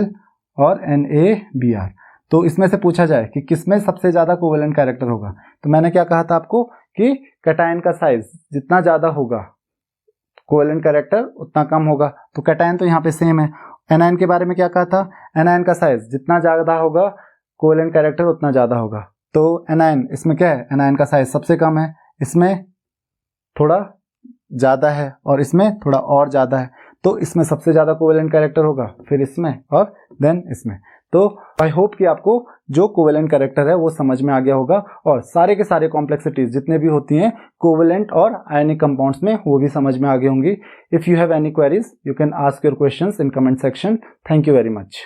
और NaBr, तो इसमें से पूछा जाए कि किसमें सबसे ज्यादा कोवेलेंट कैरेक्टर होगा, तो मैंने क्या कहा था आपको कि कैटायन का साइज जितना ज्यादा होगा कोवेलेंट कैरेक्टर उतना कम होगा। तो कैटायन तो यहाँ पे सेम है। एनायन के बारे में क्या कहा था, एनायन का साइज जितना ज्यादा होगा कोवेलेंट कैरेक्टर उतना ज्यादा होगा। तो एनायन इसमें क्या है, एनायन का साइज सबसे कम है, इसमें थोड़ा ज्यादा है और इसमें थोड़ा और ज्यादा है, तो इसमें सबसे ज्यादा कोवेलेंट कैरेक्टर होगा, फिर इसमें और देन इसमें। तो आई होप कि आपको जो कोवेलेंट कैरेक्टर है वो समझ में आ गया होगा और सारे के सारे कॉम्प्लेक्सिटीज जितने भी होती हैं कोवेलेंट और आयनिक कंपाउंड्स में वो भी समझ में आ गई होंगी। If you have any queries you can ask your questions in comment section. Thank you very much.